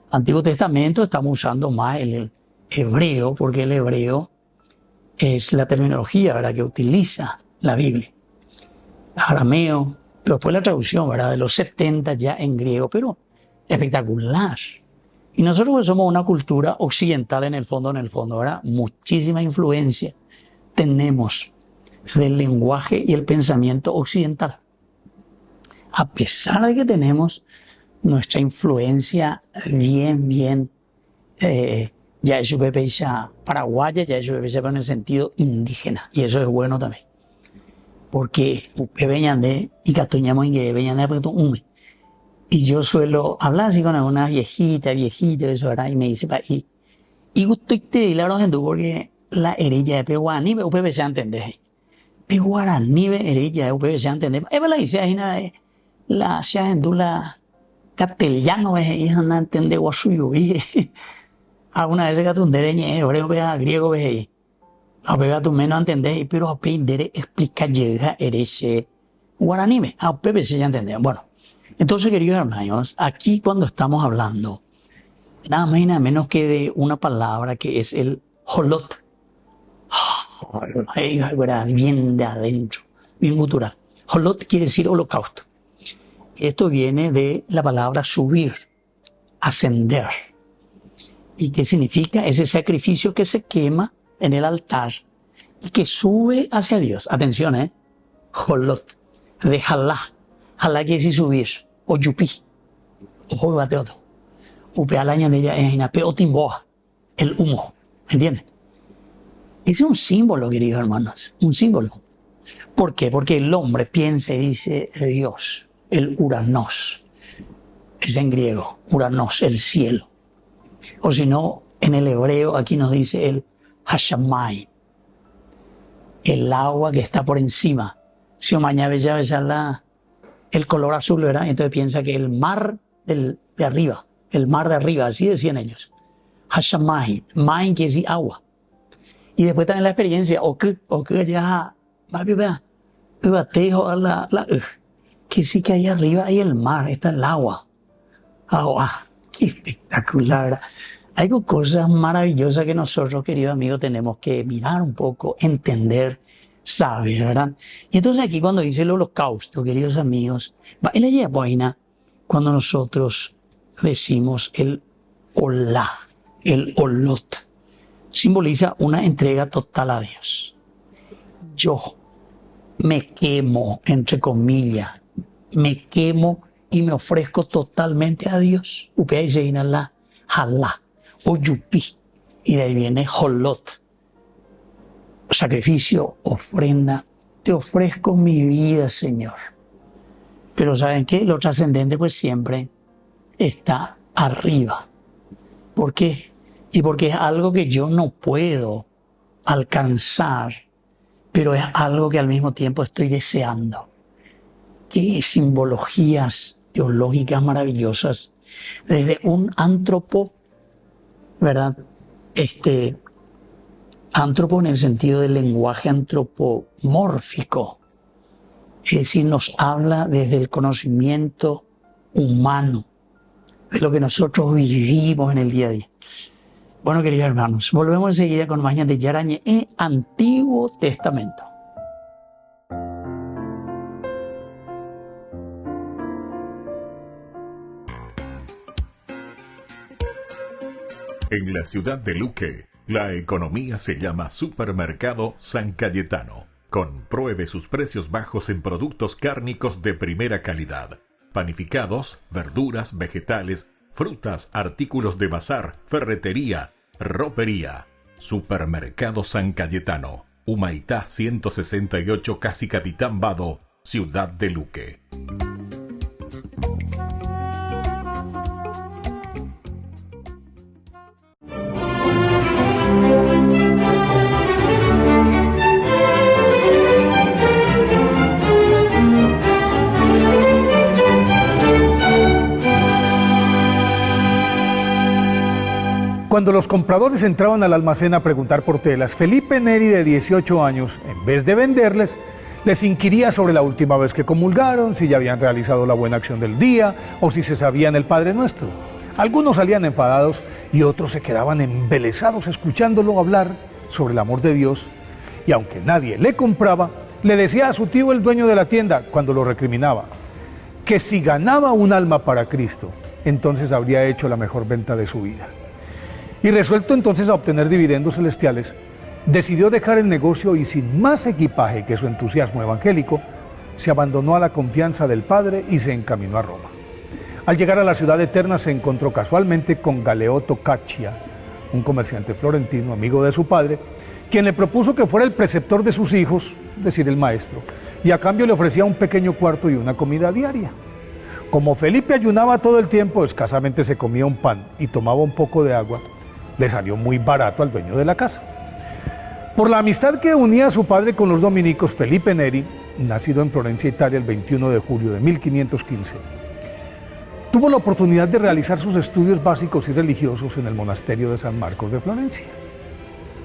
Antiguo Testamento estamos usando más el hebreo, porque el hebreo es la terminología, ¿verdad?, que utiliza la Biblia. Arameo, pero después la traducción, ¿verdad?, de los 70 ya en griego, pero espectacular. Y nosotros pues somos una cultura occidental en el fondo, ¿verdad? Muchísima influencia tenemos del lenguaje y el pensamiento occidental. A pesar de que tenemos nuestra influencia bien, ya es paraguaya, ya es pero en el sentido indígena. Y eso es bueno también. Porque y yo suelo hablar así con alguna viejita, eso, ¿verdad? Y me dice, y estoy tirando gente porque la herilla de Peguani, UPB se entiende. Peguarani, herilla de UPB se entiende. La dice ahí, la se la castellano, y no entiende guasuyo. Alguna vez que tú endereñes hebreo, griego, a pegar tu menos entendés, pero a pedir explicar llega ese guaraní, a UPB se entiende. Bueno. Entonces, queridos hermanos, aquí cuando estamos hablando, nada más y nada menos que de una palabra que es el holot. Bien de adentro, bien cultural. Holot quiere decir holocausto. Esto viene de la palabra subir, ascender. ¿Y qué significa? Ese sacrificio que se quema en el altar y que sube hacia Dios. Atención, holot, de halá. Halá quiere decir subir. O yupi, ojo de bateoto, upe alaña de ella es una peotimboa, el humo, ¿entiendes? Ese es un símbolo, queridos hermanos, un símbolo. ¿Por qué? Porque el hombre piensa y dice Dios, el Uranos, es en griego, Uranos, el cielo. O si no, en el hebreo aquí nos dice el Hashamay, el agua que está por encima. Si o mañana ya el color azul, ¿verdad? Entonces piensa que el mar de arriba, así decían ellos. Hashamay, Main quiere decir agua. Y después también la experiencia, o que ya, que sí que ahí arriba hay el mar, está el agua. Qué espectacular, ¿verdad? Hay cosas maravillosas que nosotros, queridos amigos, tenemos que mirar un poco, entender, saber, ¿verdad? Y entonces aquí cuando dice el holocausto, queridos amigos, en la yaboina, cuando nosotros decimos el olá, el olot, simboliza una entrega total a Dios. Yo me quemo, entre comillas, me quemo y me ofrezco totalmente a Dios. Upea y se viene la halá o yupi, y de ahí viene holot. Sacrificio, ofrenda, te ofrezco mi vida, Señor. Pero ¿saben qué? Lo trascendente pues siempre está arriba. ¿Por qué? Y porque es algo que yo no puedo alcanzar, pero es algo que al mismo tiempo estoy deseando. Qué simbologías teológicas maravillosas. Desde un antropo, ¿verdad? Antropo en el sentido del lenguaje antropomórfico, es decir, nos habla desde el conocimiento humano, de lo que nosotros vivimos en el día a día. Bueno, queridos hermanos, volvemos enseguida con Mañana de Yarañe en Antiguo Testamento. En la ciudad de Luque, la economía se llama Supermercado San Cayetano. Compruebe sus precios bajos en productos cárnicos de primera calidad. Panificados, verduras, vegetales, frutas, artículos de bazar, ferretería, ropería. Supermercado San Cayetano, Humaitá 168, Casi Capitán Vado, ciudad de Luque. Cuando los compradores entraban al almacén a preguntar por telas, Felipe Neri, de 18 años, en vez de venderles, les inquiría sobre la última vez que comulgaron, si ya habían realizado la buena acción del día o si se sabían el Padre Nuestro. Algunos salían enfadados y otros se quedaban embelesados escuchándolo hablar sobre el amor de Dios, y aunque nadie le compraba, le decía a su tío, el dueño de la tienda, cuando lo recriminaba, que si ganaba un alma para Cristo, entonces habría hecho la mejor venta de su vida. Y resuelto entonces a obtener dividendos celestiales, decidió dejar el negocio y, sin más equipaje que su entusiasmo evangélico, se abandonó a la confianza del Padre y se encaminó a Roma. Al llegar a la ciudad eterna se encontró casualmente con Galeotto Caccia, un comerciante florentino, amigo de su padre, quien le propuso que fuera el preceptor de sus hijos, es decir, el maestro, y a cambio le ofrecía un pequeño cuarto y una comida diaria. Como Felipe ayunaba todo el tiempo, escasamente se comía un pan y tomaba un poco de agua, le salió muy barato al dueño de la casa. Por la amistad que unía a su padre con los dominicos, Felipe Neri, nacido en Florencia, Italia, el 21 de julio de 1515, tuvo la oportunidad de realizar sus estudios básicos y religiosos en el monasterio de San Marcos de Florencia.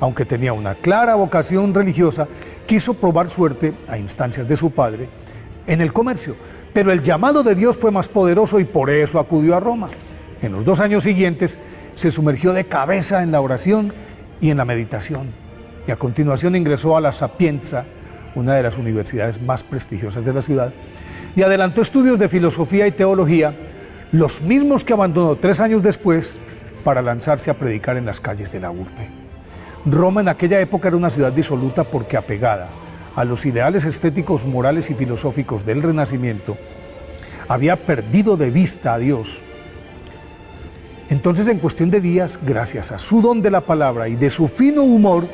Aunque tenía una clara vocación religiosa, quiso probar suerte, a instancias de su padre, en el comercio, pero el llamado de Dios fue más poderoso y por eso acudió a Roma. En los 2 años siguientes se sumergió de cabeza en la oración y en la meditación, y a continuación ingresó a la Sapienza, una de las universidades más prestigiosas de la ciudad, y adelantó estudios de filosofía y teología, los mismos que abandonó 3 años después para lanzarse a predicar en las calles de la urbe. Roma en aquella época era una ciudad disoluta porque, apegada a los ideales estéticos, morales y filosóficos del Renacimiento, había perdido de vista a Dios. Entonces, en cuestión de días, gracias a su don de la palabra y de su fino humor,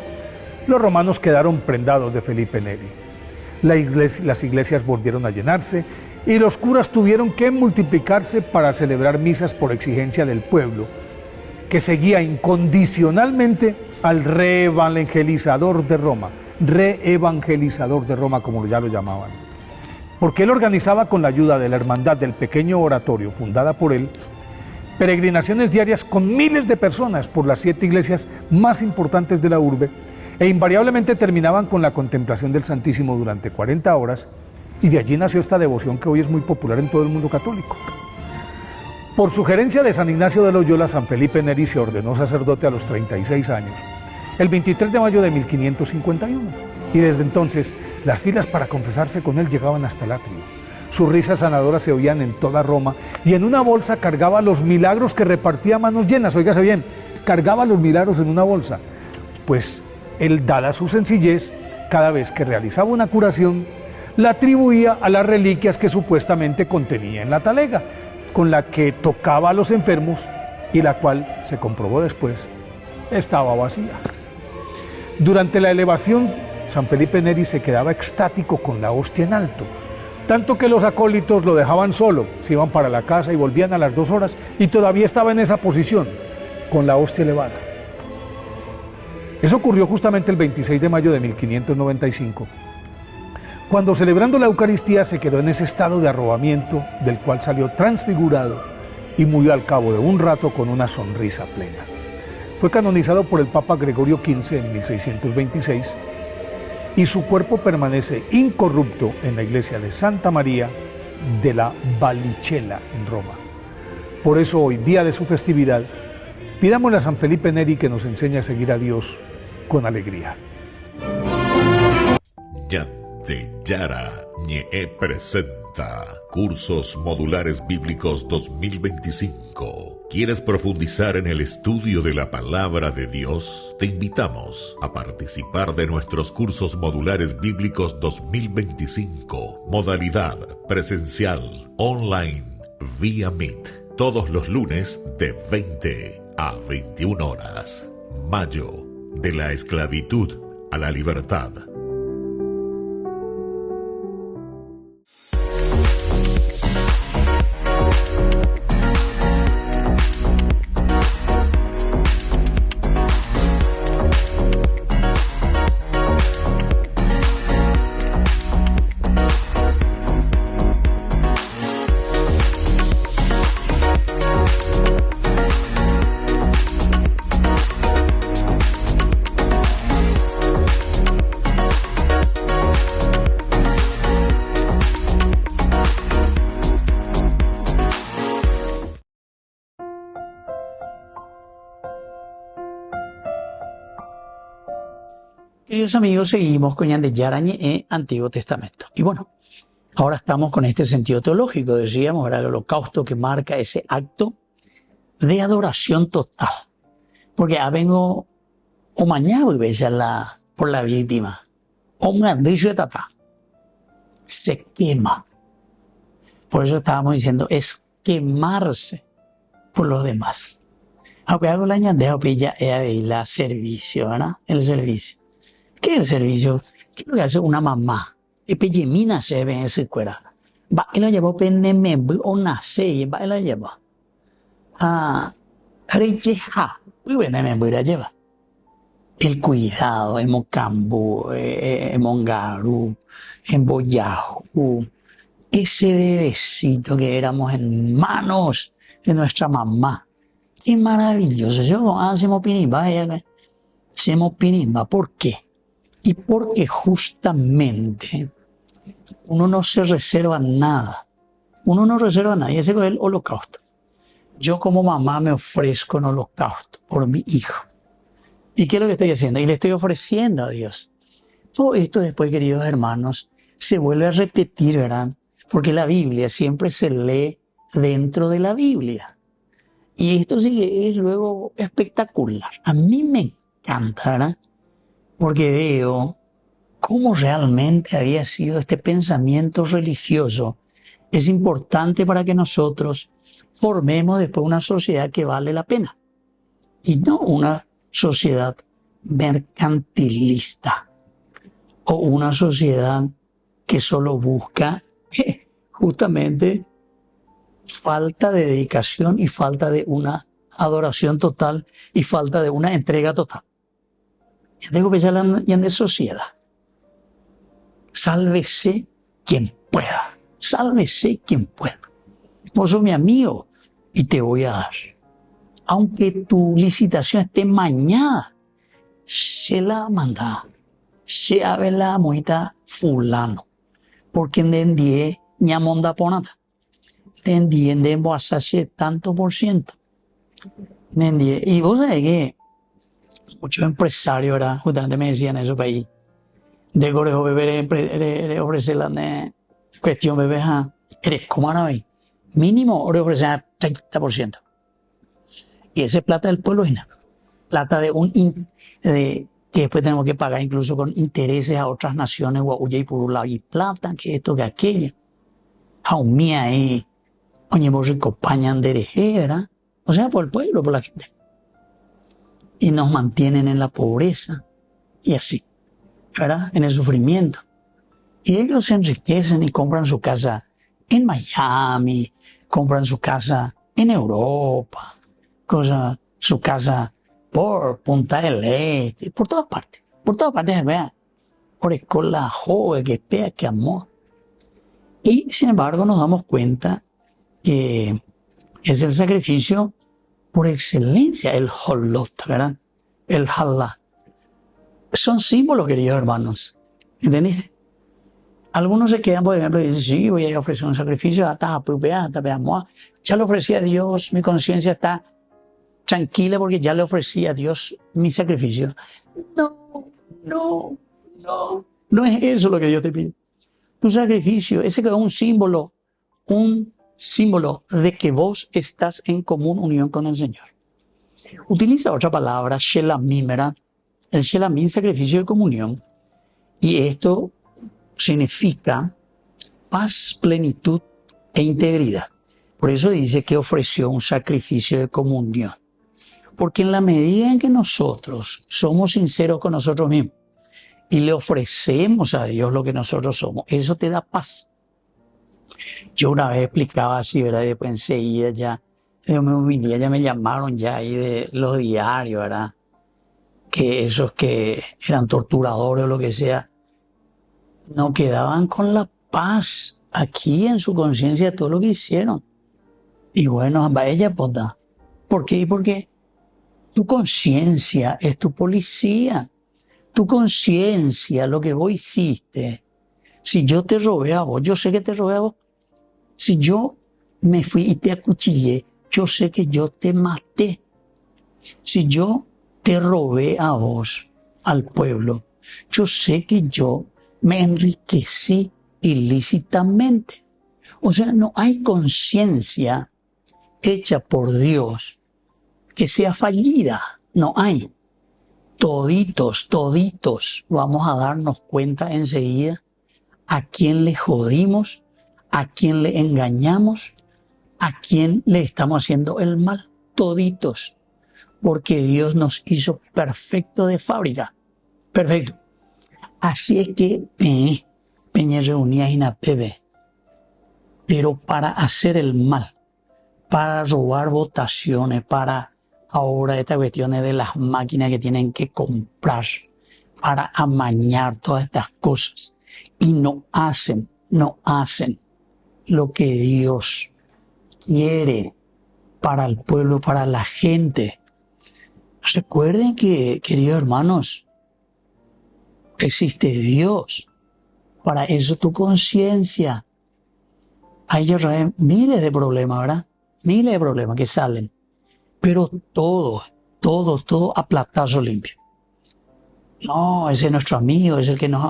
los romanos quedaron prendados de Felipe Neri. Las iglesias volvieron a llenarse y los curas tuvieron que multiplicarse para celebrar misas por exigencia del pueblo, que seguía incondicionalmente al reevangelizador de Roma, como ya lo llamaban, porque él organizaba, con la ayuda de la Hermandad del Pequeño Oratorio, fundada por él, peregrinaciones diarias con miles de personas por las 7 iglesias más importantes de la urbe, e invariablemente terminaban con la contemplación del Santísimo durante 40 horas, y de allí nació esta devoción que hoy es muy popular en todo el mundo católico. Por sugerencia de San Ignacio de Loyola, San Felipe Neri se ordenó sacerdote a los 36 años, el 23 de mayo de 1551, y desde entonces las filas para confesarse con él llegaban hasta el atrio. Sus risas sanadoras se oían en toda Roma, y en una bolsa cargaba los milagros que repartía a manos llenas. Óigase bien, cargaba los milagros en una bolsa, pues él, dada su sencillez, cada vez que realizaba una curación, la atribuía a las reliquias que supuestamente contenía en la talega, con la que tocaba a los enfermos, y la cual, se comprobó después, estaba vacía. Durante la elevación, San Felipe Neri se quedaba extático con la hostia en alto, tanto que los acólitos lo dejaban solo, se iban para la casa y volvían a las 2 horas, y todavía estaba en esa posición, con la hostia elevada. Eso ocurrió justamente el 26 de mayo de 1595, cuando, celebrando la Eucaristía, se quedó en ese estado de arrobamiento, del cual salió transfigurado y murió al cabo de un rato con una sonrisa plena. Fue canonizado por el Papa Gregorio XV en 1626, y su cuerpo permanece incorrupto en la iglesia de Santa María de la Vallicella en Roma. Por eso hoy, día de su festividad, pidámosle a San Felipe Neri que nos enseñe a seguir a Dios con alegría. Ñandeyara Ñe presenta Cursos Modulares Bíblicos 2025. ¿Quieres profundizar en el estudio de la Palabra de Dios? Te invitamos a participar de nuestros Cursos Modulares Bíblicos 2025. Modalidad presencial, online, vía Meet. Todos los lunes de 20 a 21 horas. Mayo, de la esclavitud a la libertad. Queridos amigos, seguimos con Ñandeyara Ñe, Antiguo Testamento. Y bueno, ahora estamos con este sentido teológico, decíamos, era el holocausto que marca ese acto de adoración total. Porque ya vengo o mañana y besa por la víctima. O un andrillo de tata. Se quema. Por eso estábamos diciendo, es quemarse por los demás. Aunque hago la ñandea, ya es la servicio, ¿verdad? El servicio. ¿Qué es el servicio? ¿Qué es lo que hace una mamá? Y pejemina se ve en ese cuera. Va y la lleva peneme o nace y va y la lleva. Recheja. Muy buena me la lleva. El cuidado en Mocambú, en Mongarú, en Boyajú. Ese bebecito que éramos en manos de nuestra mamá. Qué maravilloso. Yo hacemos pinimba. Hacemos pinimba. ¿Por qué? Y porque justamente uno no se reserva nada. Uno no reserva nada. Y ese es el holocausto. Yo como mamá me ofrezco en holocausto por mi hijo. ¿Y qué es lo que estoy haciendo? Y le estoy ofreciendo a Dios. Todo esto después, queridos hermanos, se vuelve a repetir, ¿verdad? Porque la Biblia siempre se lee dentro de la Biblia. Y esto sí que es luego espectacular. A mí me encanta, ¿verdad? Porque veo cómo realmente había sido este pensamiento religioso. Es importante para que nosotros formemos después una sociedad que vale la pena. Y no una sociedad mercantilista. O una sociedad que solo busca justamente falta de dedicación y falta de una adoración total y falta de una entrega total. Tengo que pensar ya de sociedad. Sálvese quien pueda. Sálvese quien pueda. Vos sos mi amigo y te voy a dar. Aunque tu licitación esté mañana, se la manda. Se abre la muita fulano. Porque endie ñamonda ponata. Endie debo hacer tanto por ciento. Endie. Y vos sabés que muchos empresarios, ¿verdad? Justamente me decían eso para ahí. De Corejo beber ofrecer la cuestión bebé, eres como ahí. Mínimo ofrecer 30%. Y ese plata del pueblo es nada. Plata que después tenemos que pagar incluso con intereses a otras naciones, Guauya y por un lado, y plata, que esto, que aquello. Jaumía ahí, oye, vos acompañan de hereje, ¿verdad? O sea, por el pueblo, por la gente. Y nos mantienen en la pobreza y así, ¿verdad? En el sufrimiento. Y ellos se enriquecen y compran su casa en Miami, compran su casa en Europa, su casa por Punta del Este, por todas partes. Por todas partes, vean. Por escuela joven, que pea, que amor. Y sin embargo nos damos cuenta que es el sacrificio por excelencia, el holot, ¿verdad? El halá. Son símbolos, queridos hermanos. ¿Entendiste? Algunos se quedan, por ejemplo, y dicen, sí, voy a ofrecer un sacrificio, ya lo ofrecí a Dios, mi conciencia está tranquila porque ya le ofrecí a Dios mi sacrificio. No es eso lo que Dios te pide. Tu sacrificio, ese que es un símbolo de que vos estás en común unión con el Señor. Utiliza otra palabra, shelamim, ¿verdad? El shelamim, sacrificio de comunión. Y esto significa paz, plenitud e integridad. Por eso dice que ofreció un sacrificio de comunión. Porque en la medida en que nosotros somos sinceros con nosotros mismos y le ofrecemos a Dios lo que nosotros somos, eso te da paz. Yo una vez explicaba así, ¿verdad? Y después enseguida ya me llamaron ya ahí de los diarios, ¿verdad? Que esos que eran torturadores o lo que sea, no quedaban con la paz aquí en su conciencia de todo lo que hicieron. Y bueno, a ella, pues, ¿por qué? Porque tu conciencia es tu policía. Tu conciencia, lo que vos hiciste. Si yo te robé a vos, yo sé que te robé a vos. Si yo me fui y te acuchillé, yo sé que yo te maté. Si yo te robé a vos, al pueblo, yo sé que yo me enriquecí ilícitamente. O sea, no hay conciencia hecha por Dios que sea fallida. No hay. Toditos, vamos a darnos cuenta enseguida a quién le jodimos, a quién le engañamos, a quién le estamos haciendo el mal. Toditos. Porque Dios nos hizo perfecto de fábrica. Perfecto. Así es que Peña reunía en Apebe. Pero para hacer el mal, para robar votaciones, para ahora estas cuestiones de las máquinas que tienen que comprar, para amañar todas estas cosas. Y no hacen lo que Dios quiere para el pueblo, para la gente. Recuerden que, queridos hermanos, existe Dios. Para eso tu conciencia. Hay miles de problemas, ¿verdad? Miles de problemas que salen. Pero todo a platazo limpio. No, ese es nuestro amigo, es el que nos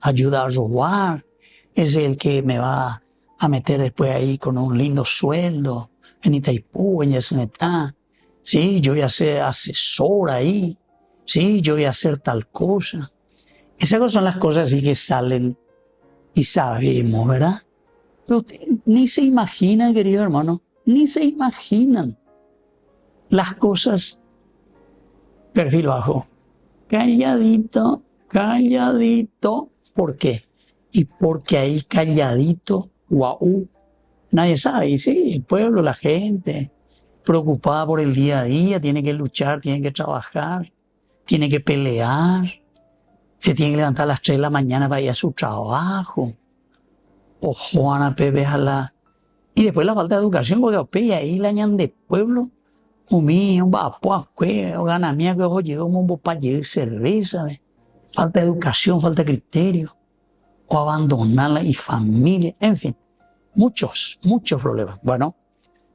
ayuda a robar, es el que me va a meter después ahí con un lindo sueldo en Itaipú, en Yacinetá. Sí, yo voy a ser asesor ahí. Sí, yo voy a hacer tal cosa. Esas cosas son las cosas así que salen y sabemos, ¿verdad? Pero usted ni se imagina, querido hermano, ni se imaginan las cosas perfil bajo. Calladito. ¿Por qué? Y porque ahí calladito, nadie sabe. Y sí, el pueblo, la gente, preocupada por el día a día, tiene que luchar, tiene que trabajar, tiene que pelear, se tiene que levantar a las 3 de la mañana para ir a su trabajo. O Juana Pepe y después la falta de educación, porque ahí la ñan de pueblo. Gana mía que ojo llegó un para llevar cerveza, falta de educación, falta de criterio, o abandonarla y familia, en fin, muchos problemas. Bueno,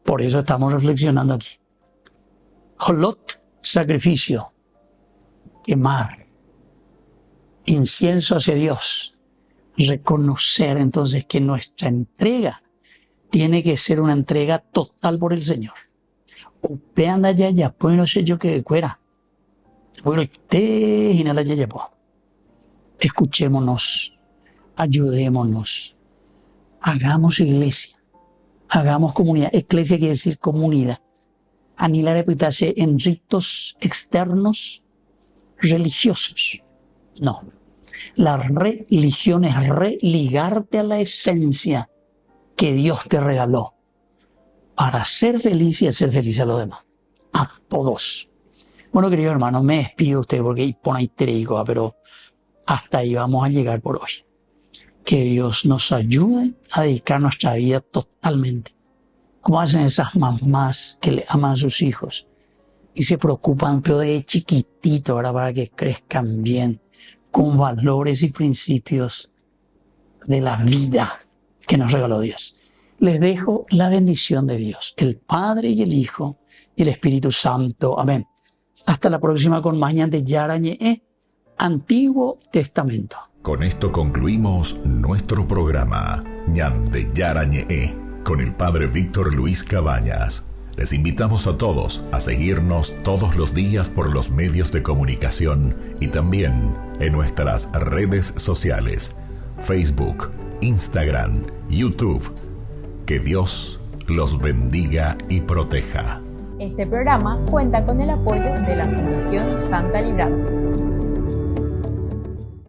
por eso estamos reflexionando aquí. Holot, sacrificio, quemar, incienso hacia Dios, reconocer entonces que nuestra entrega tiene que ser una entrega total por el Señor. Anda ya, pues no sé yo qué fuera. Bueno, escuchémonos, ayudémonos, hagamos iglesia, hagamos comunidad. Iglesia quiere decir comunidad. Anilar repitarse en ritos externos religiosos. No. La religión es religarte a la esencia que Dios te regaló para ser feliz y hacer feliz a los demás. A todos. Bueno, querido hermano, me despido de usted porque pone histérico, pero hasta ahí vamos a llegar por hoy. Que Dios nos ayude a dedicar nuestra vida totalmente. Como hacen esas mamás que le aman a sus hijos y se preocupan, pero de chiquitito, ahora para que crezcan bien, con valores y principios de la vida que nos regaló Dios. Les dejo la bendición de Dios, el Padre y el Hijo y el Espíritu Santo. Amén. Hasta la próxima con más Ñande Yarañe, Antiguo Testamento. Con esto concluimos nuestro programa Ñande Yarañe con el Padre Víctor Luis Cabañas. Les invitamos a todos a seguirnos todos los días por los medios de comunicación y también en nuestras redes sociales, Facebook, Instagram, YouTube. Que Dios los bendiga y proteja. Este programa cuenta con el apoyo de la Fundación Santa Librada.